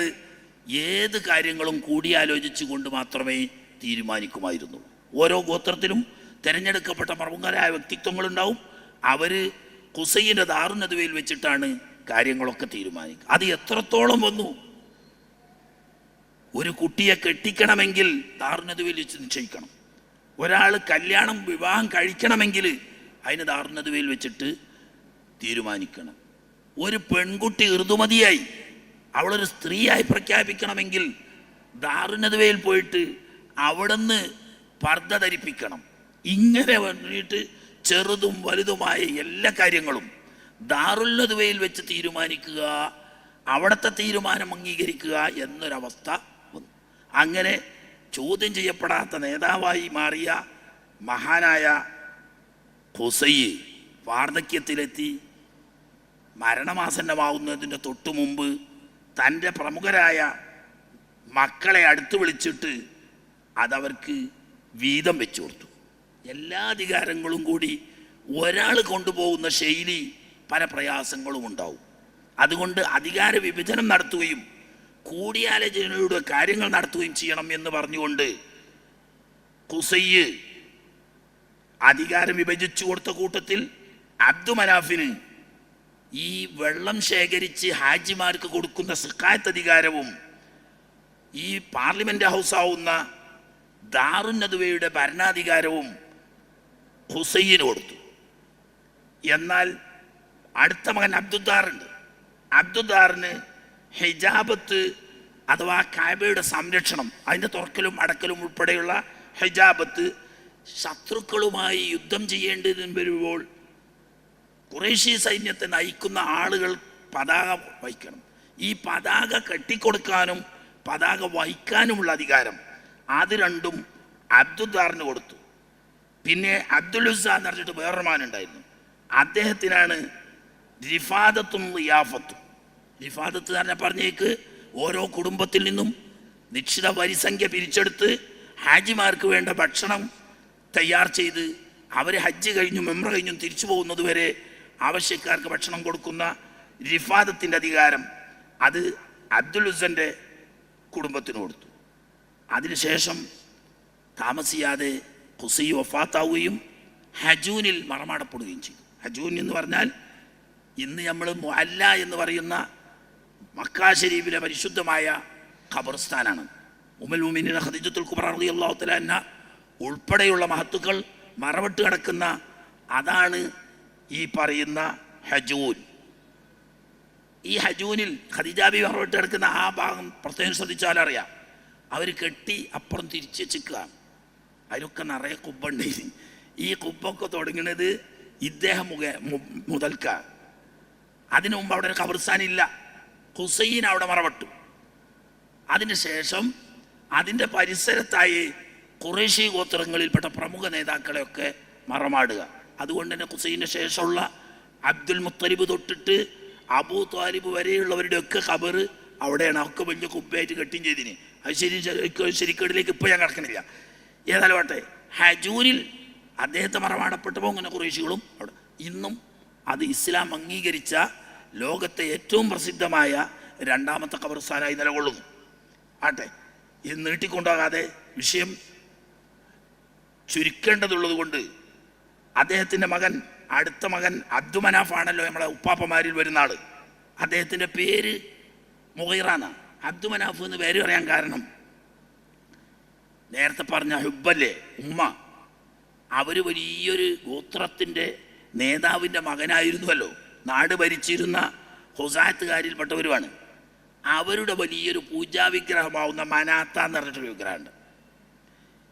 ഏത് കാര്യങ്ങളും കൂടിയാലോചിച്ചു കൊണ്ട് മാത്രമേ തീരുമാനിക്കുമായിരുന്നു. ഓരോ ഗോത്രത്തിലും തിരഞ്ഞെടുക്കപ്പെട്ട പ്രമുഖരായ വ്യക്തിത്വങ്ങളുണ്ടാവും. അവർ ഖുസൈൻ്റെ ദാറുൻ നദ്വയിൽ വെച്ചിട്ടാണ് കാര്യങ്ങളൊക്കെ തീരുമാനിക്കുക. അത് എത്രത്തോളം വന്നു, ഒരു കുട്ടിയെ കെട്ടിക്കണമെങ്കിൽ ദാറുൻ നദ്വയിൽ വെച്ച് നിശ്ചയിക്കണം. ഒരാൾ കല്യാണം, വിവാഹം കഴിക്കണമെങ്കിൽ അതിന് ദാറുൻ നദ്വയിൽ വെച്ചിട്ട് തീരുമാനിക്കണം. ഒരു പെൺകുട്ടി ഋതുമതിയായി അവളൊരു സ്ത്രീയായി പ്രഖ്യാപിക്കണമെങ്കിൽ ദാറുൻ നദ്വയിൽ പോയിട്ട് അവിടുന്ന് പർദ്ദ ധരിപ്പിക്കണം. ഇങ്ങനെ വേണ്ടിയിട്ട് ചെറുതും വലുതുമായ എല്ലാ കാര്യങ്ങളും ദാറുൽ നദ്വയിൽ വെച്ച് തീരുമാനിക്കുക, അവിടുത്തെ തീരുമാനം അംഗീകരിക്കുക എന്നൊരവസ്ഥ വന്നു. അങ്ങനെ ചോദ്യം ചെയ്യപ്പെടാത്ത നേതാവായി മാറിയ മഹാനായ ഖുസൈ വാർദ്ധക്യത്തിലെത്തി. മരണമാസന്നമാവുന്നതിൻ്റെ തൊട്ടു മുമ്പ് തൻ്റെ പ്രമുഖരായ മക്കളെ അടുത്ത് വിളിച്ചിട്ട് അതവർക്ക് വീതം വെച്ചു കൊടുത്തു. എല്ലാ അധികാരങ്ങളും കൂടി ഒരാൾ കൊണ്ടുപോകുന്ന ശൈലി പല പ്രയാസങ്ങളും ഉണ്ടാവും. അതുകൊണ്ട് അധികാര വിഭജനം നടത്തുകയും കൂടിയാലോചനയുടെ കാര്യങ്ങൾ നടത്തുകയും ചെയ്യണം എന്ന് പറഞ്ഞുകൊണ്ട് ഖുസൈ അധികാരം വിഭജിച്ചു കൊടുത്ത കൂട്ടത്തിൽ അബ്ദുമനാഫിന് ഈ വെള്ളം ശേഖരിച്ച് ഹാജിമാർക്ക് കൊടുക്കുന്ന സക്കാത്ത് അധികാരവും ഈ പാർലമെന്റ് ഹൗസാവുന്ന ദാറുൻ നദ്വയുടെ ഭരണാധികാരവും ഖുസൈന് കൊടുത്തു. എന്നാൽ അടുത്ത മകൻ അബ്ദുദ്ദാറുണ്ട്. അബ്ദുദ്ദാറിന് ഹിജാബത്ത് അഥവാ കഅബയുടെ സംരക്ഷണം, അതിൻ്റെ തുറക്കലും അടക്കലും ഉൾപ്പെടെയുള്ള ഹിജാബത്ത്, ശത്രുക്കളുമായി യുദ്ധം ചെയ്യേണ്ടതിന് വരുമ്പോൾ ഖുറൈശി സൈന്യത്തെ നയിക്കുന്ന ആളുകൾ പതാക വഹിക്കണം. ഈ പതാക കെട്ടിക്കൊടുക്കാനും പതാക വഹിക്കാനുമുള്ള അധികാരം അത് രണ്ടും അബ്ദുദ്ദാറിന് കൊടുത്തു. പിന്നെ അബ്ദുൽ ഉസ്സ എന്ന് പറഞ്ഞിട്ട് വേറൊരു മാനുണ്ടായിരുന്നു. അദ്ദേഹത്തിനാണ് റിഫാദത്തും ലിയാഫത്തും. റിഫാദത്ത് എന്ന് പറഞ്ഞേക്ക് ഓരോ കുടുംബത്തിൽ നിന്നും നിശ്ചിത വരിസംഖ്യ പിരിച്ചെടുത്ത് ഹാജിമാർക്ക് വേണ്ട ഭക്ഷണം തയ്യാർ ചെയ്ത് അവർ ഹജ്ജ് കഴിഞ്ഞും ഉംറ കഴിഞ്ഞും തിരിച്ചു പോകുന്നത് വരെ ആവശ്യക്കാർക്ക് ഭക്ഷണം കൊടുക്കുന്ന റിഫാദത്തിൻ്റെ അധികാരം അത് അബ്ദുൽ ഉസ്സൻ്റെ കുടുംബത്തിന് കൊടുത്തു. അതിനുശേഷം താമസിയാതെ ഖുസൈ വഫാത്താവുകയും ഹജൂനിൽ മറമാടപ്പെടുകയും ചെയ്തു. ഹജൂൻ എന്ന് പറഞ്ഞാൽ ഇന്ന് നമ്മൾ മുഅല്ല എന്ന് പറയുന്ന മക്ക ശരീഫിലെ പരിശുദ്ധമായ ഖബർസ്ഥാനാണ്. ഉമ്മുൽ മുഅ്മിനീൻ ഖദീജത്തുൽ കുബ്ര റളിയല്ലാഹു തആല അൻഹ ഉൾപ്പെടെയുള്ള മഹത്തുക്കൾ മറവിട്ട് കിടക്കുന്ന അതാണ് ഈ പറയുന്ന ഹജൂൻ. ഈ ഹജൂനിൽ ഖദീജാബി മറവിട്ട് കിടക്കുന്ന ആ ഭാഗം പ്രത്യേകം ശ്രദ്ധിച്ചാലറിയാം. അവർ കെട്ടി അപ്പുറം തിരിച്ച് വെച്ചിക്കുക. അതിലൊക്കെ നിറയെ കുബ്ബുണ്ട്. ഈ കുബ്ബൊക്കെ തുടങ്ങുന്നത് ഇദ്ദേഹം മുതൽക്ക. അതിനു മുമ്പ് അവിടെ ഒരു ഖബർസ്ഥാനില്ല. ഹുസൈൻ അവിടെ മറവട്ടു. അതിന് ശേഷം അതിൻ്റെ പരിസരത്തായി ഖുറൈശി ഗോത്രങ്ങളിൽപ്പെട്ട പ്രമുഖ നേതാക്കളെയൊക്കെ മറമാടുക. അതുകൊണ്ട് തന്നെ ഹുസൈന് ശേഷമുള്ള അബ്ദുൽ മുത്തലിബ് തൊട്ടിട്ട് അബൂ ത്വാലിബ് വരെയുള്ളവരുടെയൊക്കെ ഖബർ അവിടെയാണ്. ഒക്കെ വലിയ കുബ്ബയായിട്ട് കെട്ടിയും ചെയ്തിന്. അത് ശരിക്കേടിലേക്ക് ഇപ്പോൾ ഞാൻ കിടക്കണില്ല. ഏതായാലും ആട്ടെ, ഹജൂരിൽ അദ്ദേഹത്തെ മറമാടപ്പെട്ടപ്പോൾ അങ്ങനെ ഖുറൈശികളും അവിടെ. ഇന്നും അത് ഇസ്ലാം അംഗീകരിച്ച ലോകത്തെ ഏറ്റവും പ്രസിദ്ധമായ രണ്ടാമത്തെ ഖബർസ്ഥാനായി നിലകൊള്ളുന്നു. ആട്ടെ, ഇത് നീട്ടിക്കൊണ്ടാകാതെ വിഷയം ചുരുക്കേണ്ടതുള്ളത് കൊണ്ട് അദ്ദേഹത്തിൻ്റെ മകൻ, അടുത്ത മകൻ അബ്ദുമനാഫാണല്ലോ നമ്മളെ ഉപ്പാപ്പമാരിൽ വരുന്ന ആള്. അദ്ദേഹത്തിൻ്റെ പേര് മുഗീറാണ്. അബ്ദുമനാഫ് എന്ന് പേര് പറയാൻ കാരണം നേരത്തെ പറഞ്ഞ ഹുബ്ബല്ലേ ഉമ്മ, അവർ വലിയൊരു ഗോത്രത്തിൻ്റെ നേതാവിൻ്റെ മകനായിരുന്നുവല്ലോ. നാട് ഭരിച്ചിരുന്ന ഹുസാത്തുകാരിൽപ്പെട്ടവരുമാണ്. അവരുടെ വലിയൊരു പൂജാവിഗ്രഹമാവുന്ന മനാത്ത എന്ന് പറഞ്ഞിട്ടൊരു വിഗ്രഹമുണ്ട്.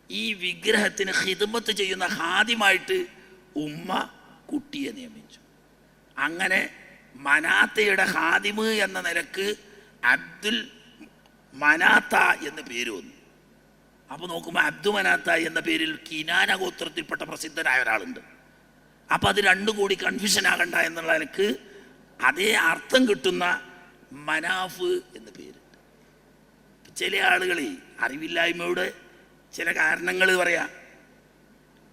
ഈ വിഗ്രഹത്തിന് ഖിദ്മത്ത് ചെയ്യുന്ന ഹാദിമായിട്ട് ഉമ്മ കുട്ടിയെ നിയമിച്ചു. അങ്ങനെ മനാത്തയുടെ ഹാദിമ് എന്ന നിലക്ക് അബ്ദുൽ മനാത്ത എന്ന് പേര് വന്നു. അപ്പോൾ നോക്കുമ്പോൾ അബ്ദു മനാത്ത എന്ന പേരിൽ കിനാന ഗോത്രത്തിൽപ്പെട്ട പ്രസിദ്ധനായ ഒരാളുണ്ട്. അപ്പം അത് രണ്ടും കൂടി കൺഫ്യൂഷൻ ആകണ്ട എന്നുള്ള നിലക്ക് അതേ അർത്ഥം കിട്ടുന്ന മനാഫ് എന്ന് പേരുണ്ട്. ചില ആളുകൾ അറിവില്ലായ്മയുടെ ചില കാരണങ്ങൾ പറയാം.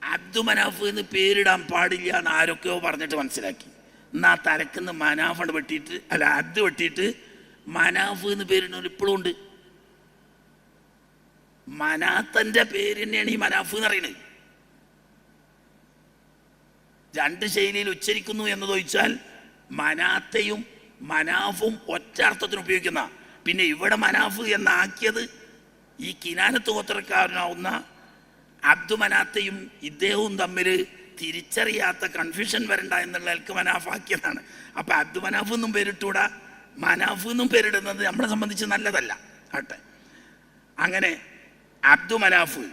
അബ്ദു മനാഫ് എന്ന് പേരിടാൻ പാടില്ല എന്ന് ആരൊക്കെയോ പറഞ്ഞിട്ട് മനസ്സിലാക്കി. എന്നാൽ തലക്കുന്ന് മനാഫ് വെട്ടിയിട്ട്, അല്ല അബ്ദു വെട്ടിയിട്ട് മനാഫ് എന്ന് പേരിടുന്നവർ ഇപ്പോഴും ഉണ്ട്. മനാത്തൻ്റെ പേര് തന്നെയാണ് ഈ മനാഫ് എന്ന് പറയുന്നത്. രണ്ട് ശൈലിയിൽ ഉച്ചരിക്കുന്നു എന്ന് ചോദിച്ചാൽ മനാത്തയും മനാഫും ഒറ്റ അർത്ഥത്തിന് ഉപയോഗിക്കുന്ന. പിന്നെ ഇവിടെ മനാഫ് എന്നാക്കിയത് ഈ കിനാനത്ത് ഗോത്രക്കാരനാവുന്ന അബ്ദു മനാത്തയും ഇദ്ദേഹവും തമ്മിൽ തിരിച്ചറിയാത്ത കൺഫ്യൂഷൻ വരണ്ട എന്നുള്ളവർക്ക് മനാഫാക്കിയതാണ്. അപ്പം അബ്ദു മനാഫ് എന്നും പേരിട്ടൂടാ, മനാഫ് എന്നും പേരിടുന്നത് നമ്മളെ സംബന്ധിച്ച് നല്ലതല്ല. ആട്ടെ, അങ്ങനെ അബ്ദു മനാഫ്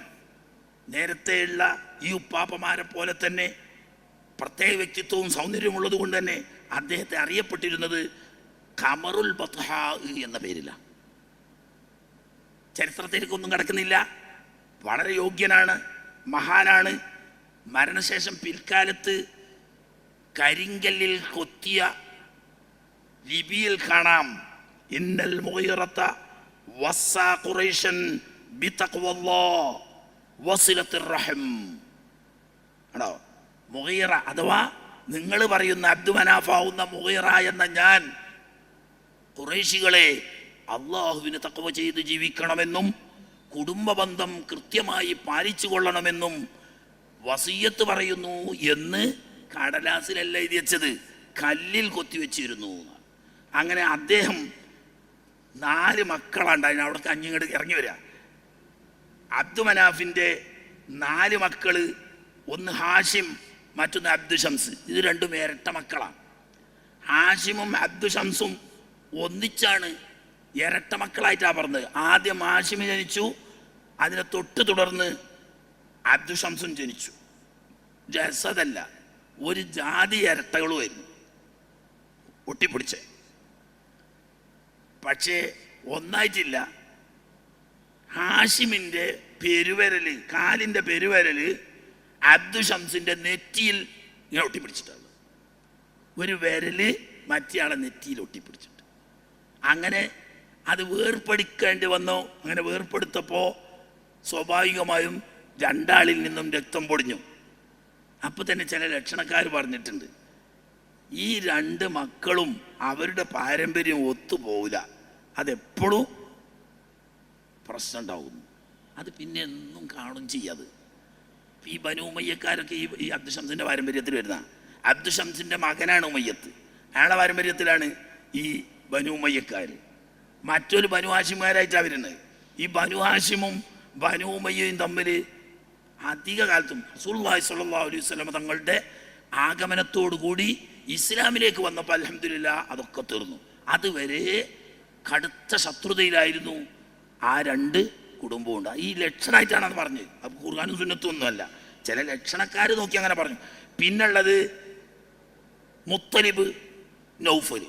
നേരത്തെയുള്ള ഈ ഉപ്പാപ്പമാരെ പോലെ തന്നെ പ്രത്യേക വ്യക്തിത്വവും സൗന്ദര്യമുള്ളത് കൊണ്ട് തന്നെ അദ്ദേഹത്തെ അറിയപ്പെട്ടിരുന്നത് ഖമറുൽ ബത്ഹാ എന്ന പേരിലാണ്. ചരിത്രത്തിലേക്കൊന്നും കിടക്കുന്നില്ല. വളരെ യോഗ്യനാണ്, മഹാനാണ്. മരണശേഷം പിൽക്കാലത്ത് കരിങ്കല്ലിൽ കൊത്തിയ ലിപിയിൽ കാണാം, ഇന്നൽ മുഗീറത വസ്സാ ഖുറൈശൻ ബിതഖ്വല്ലാഹ് വസിലത്തിർ റഹം. ആണോ? മുഗീറ അഥവാ നിങ്ങൾ പറയുന്ന അബ്ദു മനാഫാവുന്ന മുഗീറ എന്ന ഞാൻ ഖുറൈശികളെ അള്ളാഹുവിന് തഖ്വ ചെയ്ത് ജീവിക്കണമെന്നും കുടുംബബന്ധം കൃത്യമായി പാലിച്ചു കൊള്ളണമെന്നും വസിയ്യത്ത് പറയുന്നു എന്ന് കടലാസിലല്ല എഴുതി വെച്ചത്, കല്ലിൽ കൊത്തിവെച്ചിരുന്നു. അങ്ങനെ അദ്ദേഹം 4 മക്കളാണ്ടായിരുന്നു. അവിടെ കഞ്ഞിങ്ങോട്ട് ഇറങ്ങി വരിക. അബ്ദു മനാഫിൻ്റെ 4 മക്കള്, ഒന്ന് ഹാഷിം, മറ്റൊന്ന് അബ്ദു ഷംസ്. ഇത് രണ്ടും ഇരട്ട മക്കളാണ്. ഹാഷിമും അബ്ദു ഷംസും ഒന്നിച്ചാണ് ഇരട്ട മക്കളായിട്ടാണ് പറഞ്ഞത്. ആദ്യം ഹാഷിം ജനിച്ചു, അതിനെ തൊട്ട് തുടർന്ന് അബ്ദു ഷംസും ജനിച്ചു. ജസദല്ല, ഒരു ജാതി ഇരട്ടകളുമായിരുന്നു ഒട്ടിപ്പിടിച്ച്. പക്ഷേ ഒന്നായിട്ടില്ല. ഹാഷിമിൻ്റെ പെരുവിരൽ, കാലിൻ്റെ പെരുവിരൽ അബ്ദു ഷംസിൻ്റെ നെറ്റിയിൽ ഇങ്ങനെ ഒട്ടിപ്പിടിച്ചിട്ടാണ്. ഒരു വിരല് മറ്റേയാളെ നെറ്റിയിൽ ഒട്ടിപ്പിടിച്ചിട്ട് അങ്ങനെ അത് വേർപ്പെടുക്കേണ്ടി വന്നു. അങ്ങനെ വേർപ്പെടുത്തപ്പോൾ സ്വാഭാവികമായും രണ്ടാളിൽ നിന്നും രക്തം പൊടിഞ്ഞു. അപ്പോൾ തന്നെ ചില ലക്ഷണക്കാർ പറഞ്ഞിട്ടുണ്ട്, ഈ 2 മക്കളും അവരുടെ പാരമ്പര്യം ഒത്തുപോകില്ല, അതെപ്പോഴും പ്രശ്നം ഉണ്ടാവുന്നു. അത് പിന്നെ എന്നും കാണും ചെയ്യാത്. ഈ ബനു ഉമയ്യക്കാരൊക്കെ ഈ അബ്ദു ഷംസിൻ്റെ പാരമ്പര്യത്തിൽ വരുന്ന, അബ്ദു ഷംസിൻ്റെ മകനാണ് ഉമയ്യത്ത്, അയാളുടെ പാരമ്പര്യത്തിലാണ് ഈ ബനു ഉമയ്യക്കാർ. മറ്റൊരു ബനു ഹാഷിമുകാരായിട്ടാണ് വരുന്നത്. ഈ ബനു ഹാഷിമും ബനു ഉമയ്യയും തമ്മിൽ അധിക കാലത്തും റസൂലുള്ളാഹി സ്വല്ലല്ലാഹു അലൈഹി വസല്ലം തങ്ങളുടെ ആഗമനത്തോടുകൂടി ഇസ്ലാമിലേക്ക് വന്നപ്പോൾ അൽഹംദുലില്ലാഹ് അതൊക്കെ തീർന്നു. അതുവരെ കടുത്ത ശത്രുതയിലായിരുന്നു ആ രണ്ട് കുടുംബവും ഉണ്ട്. ഈ ലക്ഷണമായിട്ടാണ് അത് പറഞ്ഞത്. അപ്പോൾ ഖുർആനും സുന്നത്തും ഒന്നുമല്ല, ചില ലക്ഷണക്കാർ നോക്കി അങ്ങനെ പറഞ്ഞു. പിന്നുള്ളത് മുത്തലിബ്, നൗഫൽ,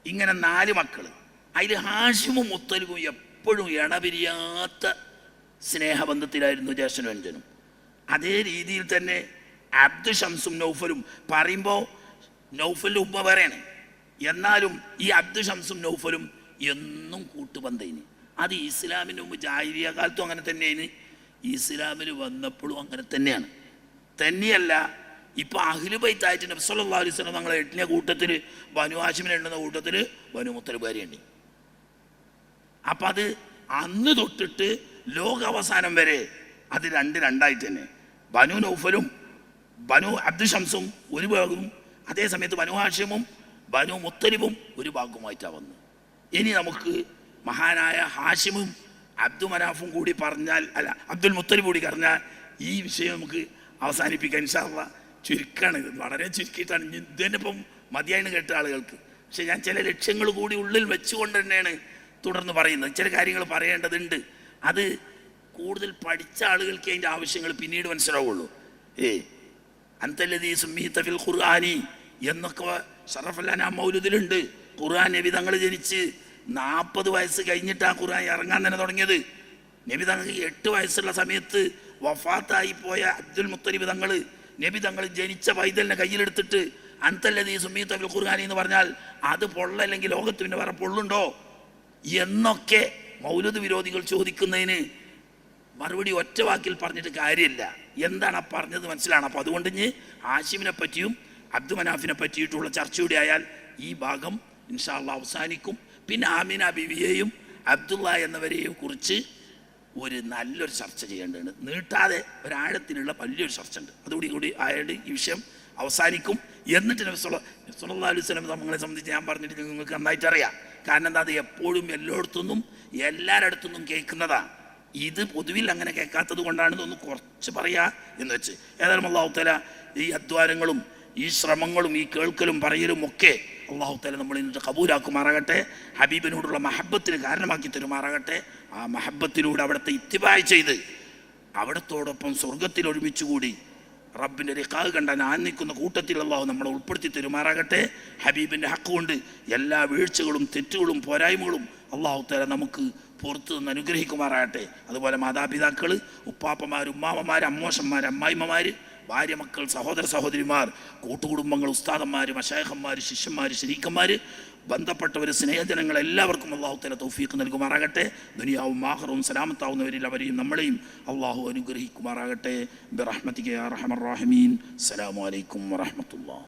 ഇങ്ങനെ 4 മക്കൾ. അതിൽ ഹാഷിമും മുത്തലിബും എപ്പോഴും ഇണപിരിയാത്ത സ്നേഹബന്ധത്തിലായിരുന്നു ജ്യേഷ്ഠനും അനുജനും. അതേ രീതിയിൽ തന്നെ അബ്ദു ഷംസും നൗഫലും പറയുമ്പോൾ നൗഫലിൻ്റെ ഉമ്മ വേറെയാണ്, എന്നാലും ഈ അബ്ദു ഷംസും നൗഫലും എന്നും കൂട്ടുബന്ധയിന്. അത് ഇസ്ലാമിന് മുമ്പ് ജാഹിലിയ്യ കാലത്തും അങ്ങനെ തന്നെയാണ്, ഇസ്ലാമിൽ വന്നപ്പോഴും അങ്ങനെ തന്നെയാണ്. തന്നെയല്ല, ഇപ്പോൾ അഹ്ലു ബൈത്തായിട്ട് നബി സല്ലല്ലാഹു അലൈഹി വസല്ലം ഞങ്ങളെ എട്ടിന കൂട്ടത്തിൽ ബനു ഹാഷിമിനെ എണ്ണുന്ന കൂട്ടത്തിൽ ബനു മുത്തലിബുകാരി എണ്ണി. അപ്പം അത് അന്ന് തൊട്ടിട്ട് ലോകാവസാനം വരെ അത് രണ്ടായിട്ട് തന്നെ. ബനു നൗഫലും ബനു അബ്ദു ഷംസും ഒരു ഭാഗവും, അതേ സമയത്ത് ബനു ഹാഷിമും ബനു മുത്തലിബും ഒരു ഭാഗവുമായിട്ടാണ് വന്നത്. ഇനി നമുക്ക് മഹാനായ ഹാഷിമും അബ്ദു മനാഫും കൂടി പറഞ്ഞാൽ, അല്ല അബ്ദുൽ മുത്തലിബ് കൂടി പറഞ്ഞാൽ ഈ വിഷയം നമുക്ക് അവസാനിപ്പിക്കാൻ ഇൻഷാ അല്ലാഹ്. ചുരുക്കാണ്, ഇത് വളരെ ചുരുക്കിയിട്ടാണ്. ഇതിൻ്റെ ഇപ്പം മതിയായിട്ട് കേട്ട ആളുകൾക്ക്. പക്ഷെ ഞാൻ ചില ലക്ഷ്യങ്ങൾ കൂടി ഉള്ളിൽ വെച്ചുകൊണ്ട് തന്നെയാണ് തുടർന്ന് പറയുന്നത്. ചില കാര്യങ്ങൾ പറയേണ്ടതുണ്ട്. അത് കൂടുതൽ പഠിച്ച ആളുകൾക്ക് അതിൻ്റെ ആവശ്യങ്ങൾ പിന്നീട് മനസ്സിലാവുള്ളൂ. അൻതല്ലദീ സുമ്മീത ഫിൽ ഖുർആനി എന്നൊക്കെ ശറഫുൽ മൗലിദിലുണ്ട്. ഖുർആൻ നബി തങ്ങൾ ജനിച്ച് 40 വയസ്സ് കഴിഞ്ഞിട്ടാണ് ഖുർആൻ ഇറങ്ങാൻ തന്നെ തുടങ്ങിയത്. നബി തങ്ങൾക്ക് 8 വയസ്സുള്ള സമയത്ത് വഫാത്തായി പോയ അബ്ദുൽ മുത്തലിബ് തങ്ങൾ നബി തങ്ങൾ ജനിച്ച പൈതലിനെ കയ്യിലെടുത്തിട്ട് അൻതല്ലദീ സുമ്മീത ഫിൽ ഖുർആനി എന്ന് പറഞ്ഞാൽ അത് പൊള്ളല്ലെങ്കിൽ ലോകത്ത് പിന്നെ വേറെ പൊള്ളുണ്ടോ എന്നൊക്കെ മൗലിദ് വിരോധികൾ ചോദിക്കുന്നതിന് മറുപടി ഒറ്റ വാക്കിൽ പറഞ്ഞിട്ട് കാര്യമില്ല. എന്താണ് ആ പറഞ്ഞത് മനസ്സിലാണ്. അപ്പോൾ അതുകൊണ്ട് ഇനി ഹാഷിമിനെ പറ്റിയും അബ്ദു മനാഫിനെ പറ്റിയിട്ടുള്ള ചർച്ചയുടെ ആയാൽ ഈ ഭാഗം ഇൻഷാ അല്ലാഹ് അവസാനിക്കും. പിന്നെ ആമിന ബിവിയെയും അബ്ദുള്ള എന്നവരെയും കുറിച്ച് ഒരു നല്ലൊരു ചർച്ച ചെയ്യേണ്ടതുണ്ട്. നീട്ടാതെ ഒരാഴത്തിലുള്ള വലിയൊരു ചർച്ച ഉണ്ട്. അതുകൂടി ആയത് ഈ വിഷയം അവസാനിക്കും. എന്നിട്ട് നബി സല്ലല്ലാഹു അലൈഹി വസല്ലം നമ്മളെ സംബന്ധിച്ച് ഞാൻ പറഞ്ഞിട്ട് നിങ്ങൾക്ക് നന്നായിട്ട് അറിയാം. കാരണം എന്താ, അത് എപ്പോഴും എല്ലായിടത്തുനിന്നും എല്ലാവരടുത്തുനിന്നും കേൾക്കുന്നതാണ്. ഇത് പൊതുവിൽ അങ്ങനെ കേൾക്കാത്തത് കൊണ്ടാണ് ഇതൊന്ന് കുറച്ച് പറയാ എന്ന് വെച്ച്. ഏതായാലും അല്ലാഹു തആല ഈ അധ്വാനങ്ങളും ഈ ശ്രമങ്ങളും ഈ കേൾക്കലും പറയലും ഒക്കെ അല്ലാഹു തആല നമ്മൾ ഇന്നിട്ട് കബൂലാക്കുമാറാകട്ടെ. ഹബീബിനോടുള്ള മഹബത്തിന് കാരണമാക്കി തരുമാറാകട്ടെ. ആ മഹബത്തിലൂടെ അവിടുത്തെ ഇത്തിബായ് ചെയ്ത് അവിടത്തോടൊപ്പം സ്വർഗത്തിൽ ഒരുമിച്ചുകൂടി റബ്ബിൻ്റെ റിഖാഹ് കണ്ടാൽ ആനന്ദിക്കുന്ന കൂട്ടത്തിൽ അല്ലാഹു നമ്മളെ ഉൾപ്പെടുത്തി തരുമാറാകട്ടെ. ഹബീബിൻ്റെ ഹക്ക് കൊണ്ട് എല്ലാ വീഴ്ചകളും തെറ്റുകളും പോരായ്മകളും അല്ലാഹു തആല നമുക്ക് പുറത്തു നിന്ന് അനുഗ്രഹിക്കുമാറാകട്ടെ. അതുപോലെ മാതാപിതാക്കൾ, ഉപ്പാപ്പമാർ, ഉമ്മാമ്മമാർ, അമ്മോശന്മാർ, അമ്മായിമ്മമാർ, ഭാര്യ, മക്കൾ, സഹോദര സഹോദരിമാർ, കൂട്ടുകുടുംബങ്ങൾ, ഉസ്താദന്മാർ, മശായിഖന്മാർ, ശിഷ്യന്മാർ, ശരീക്കന്മാർ, ബന്ധപ്പെട്ടവർ, സ്നേഹജനങ്ങൾ എല്ലാവർക്കും അല്ലാഹു തആല തൗഫീഖ് നൽകുമാറാകട്ടെ. ദുനിയാവും ആഖിറവും സലാമത്താവുന്നവരിൽ അവരെയും നമ്മളെയും അല്ലാഹു അനുഗ്രഹിക്കുമാറാകട്ടെ. ബിറഹ്മതിക യാ അർഹമർ റഹീമീൻ. അസ്സലാമു അലൈക്കും വറഹ്മത്തുള്ളാഹി.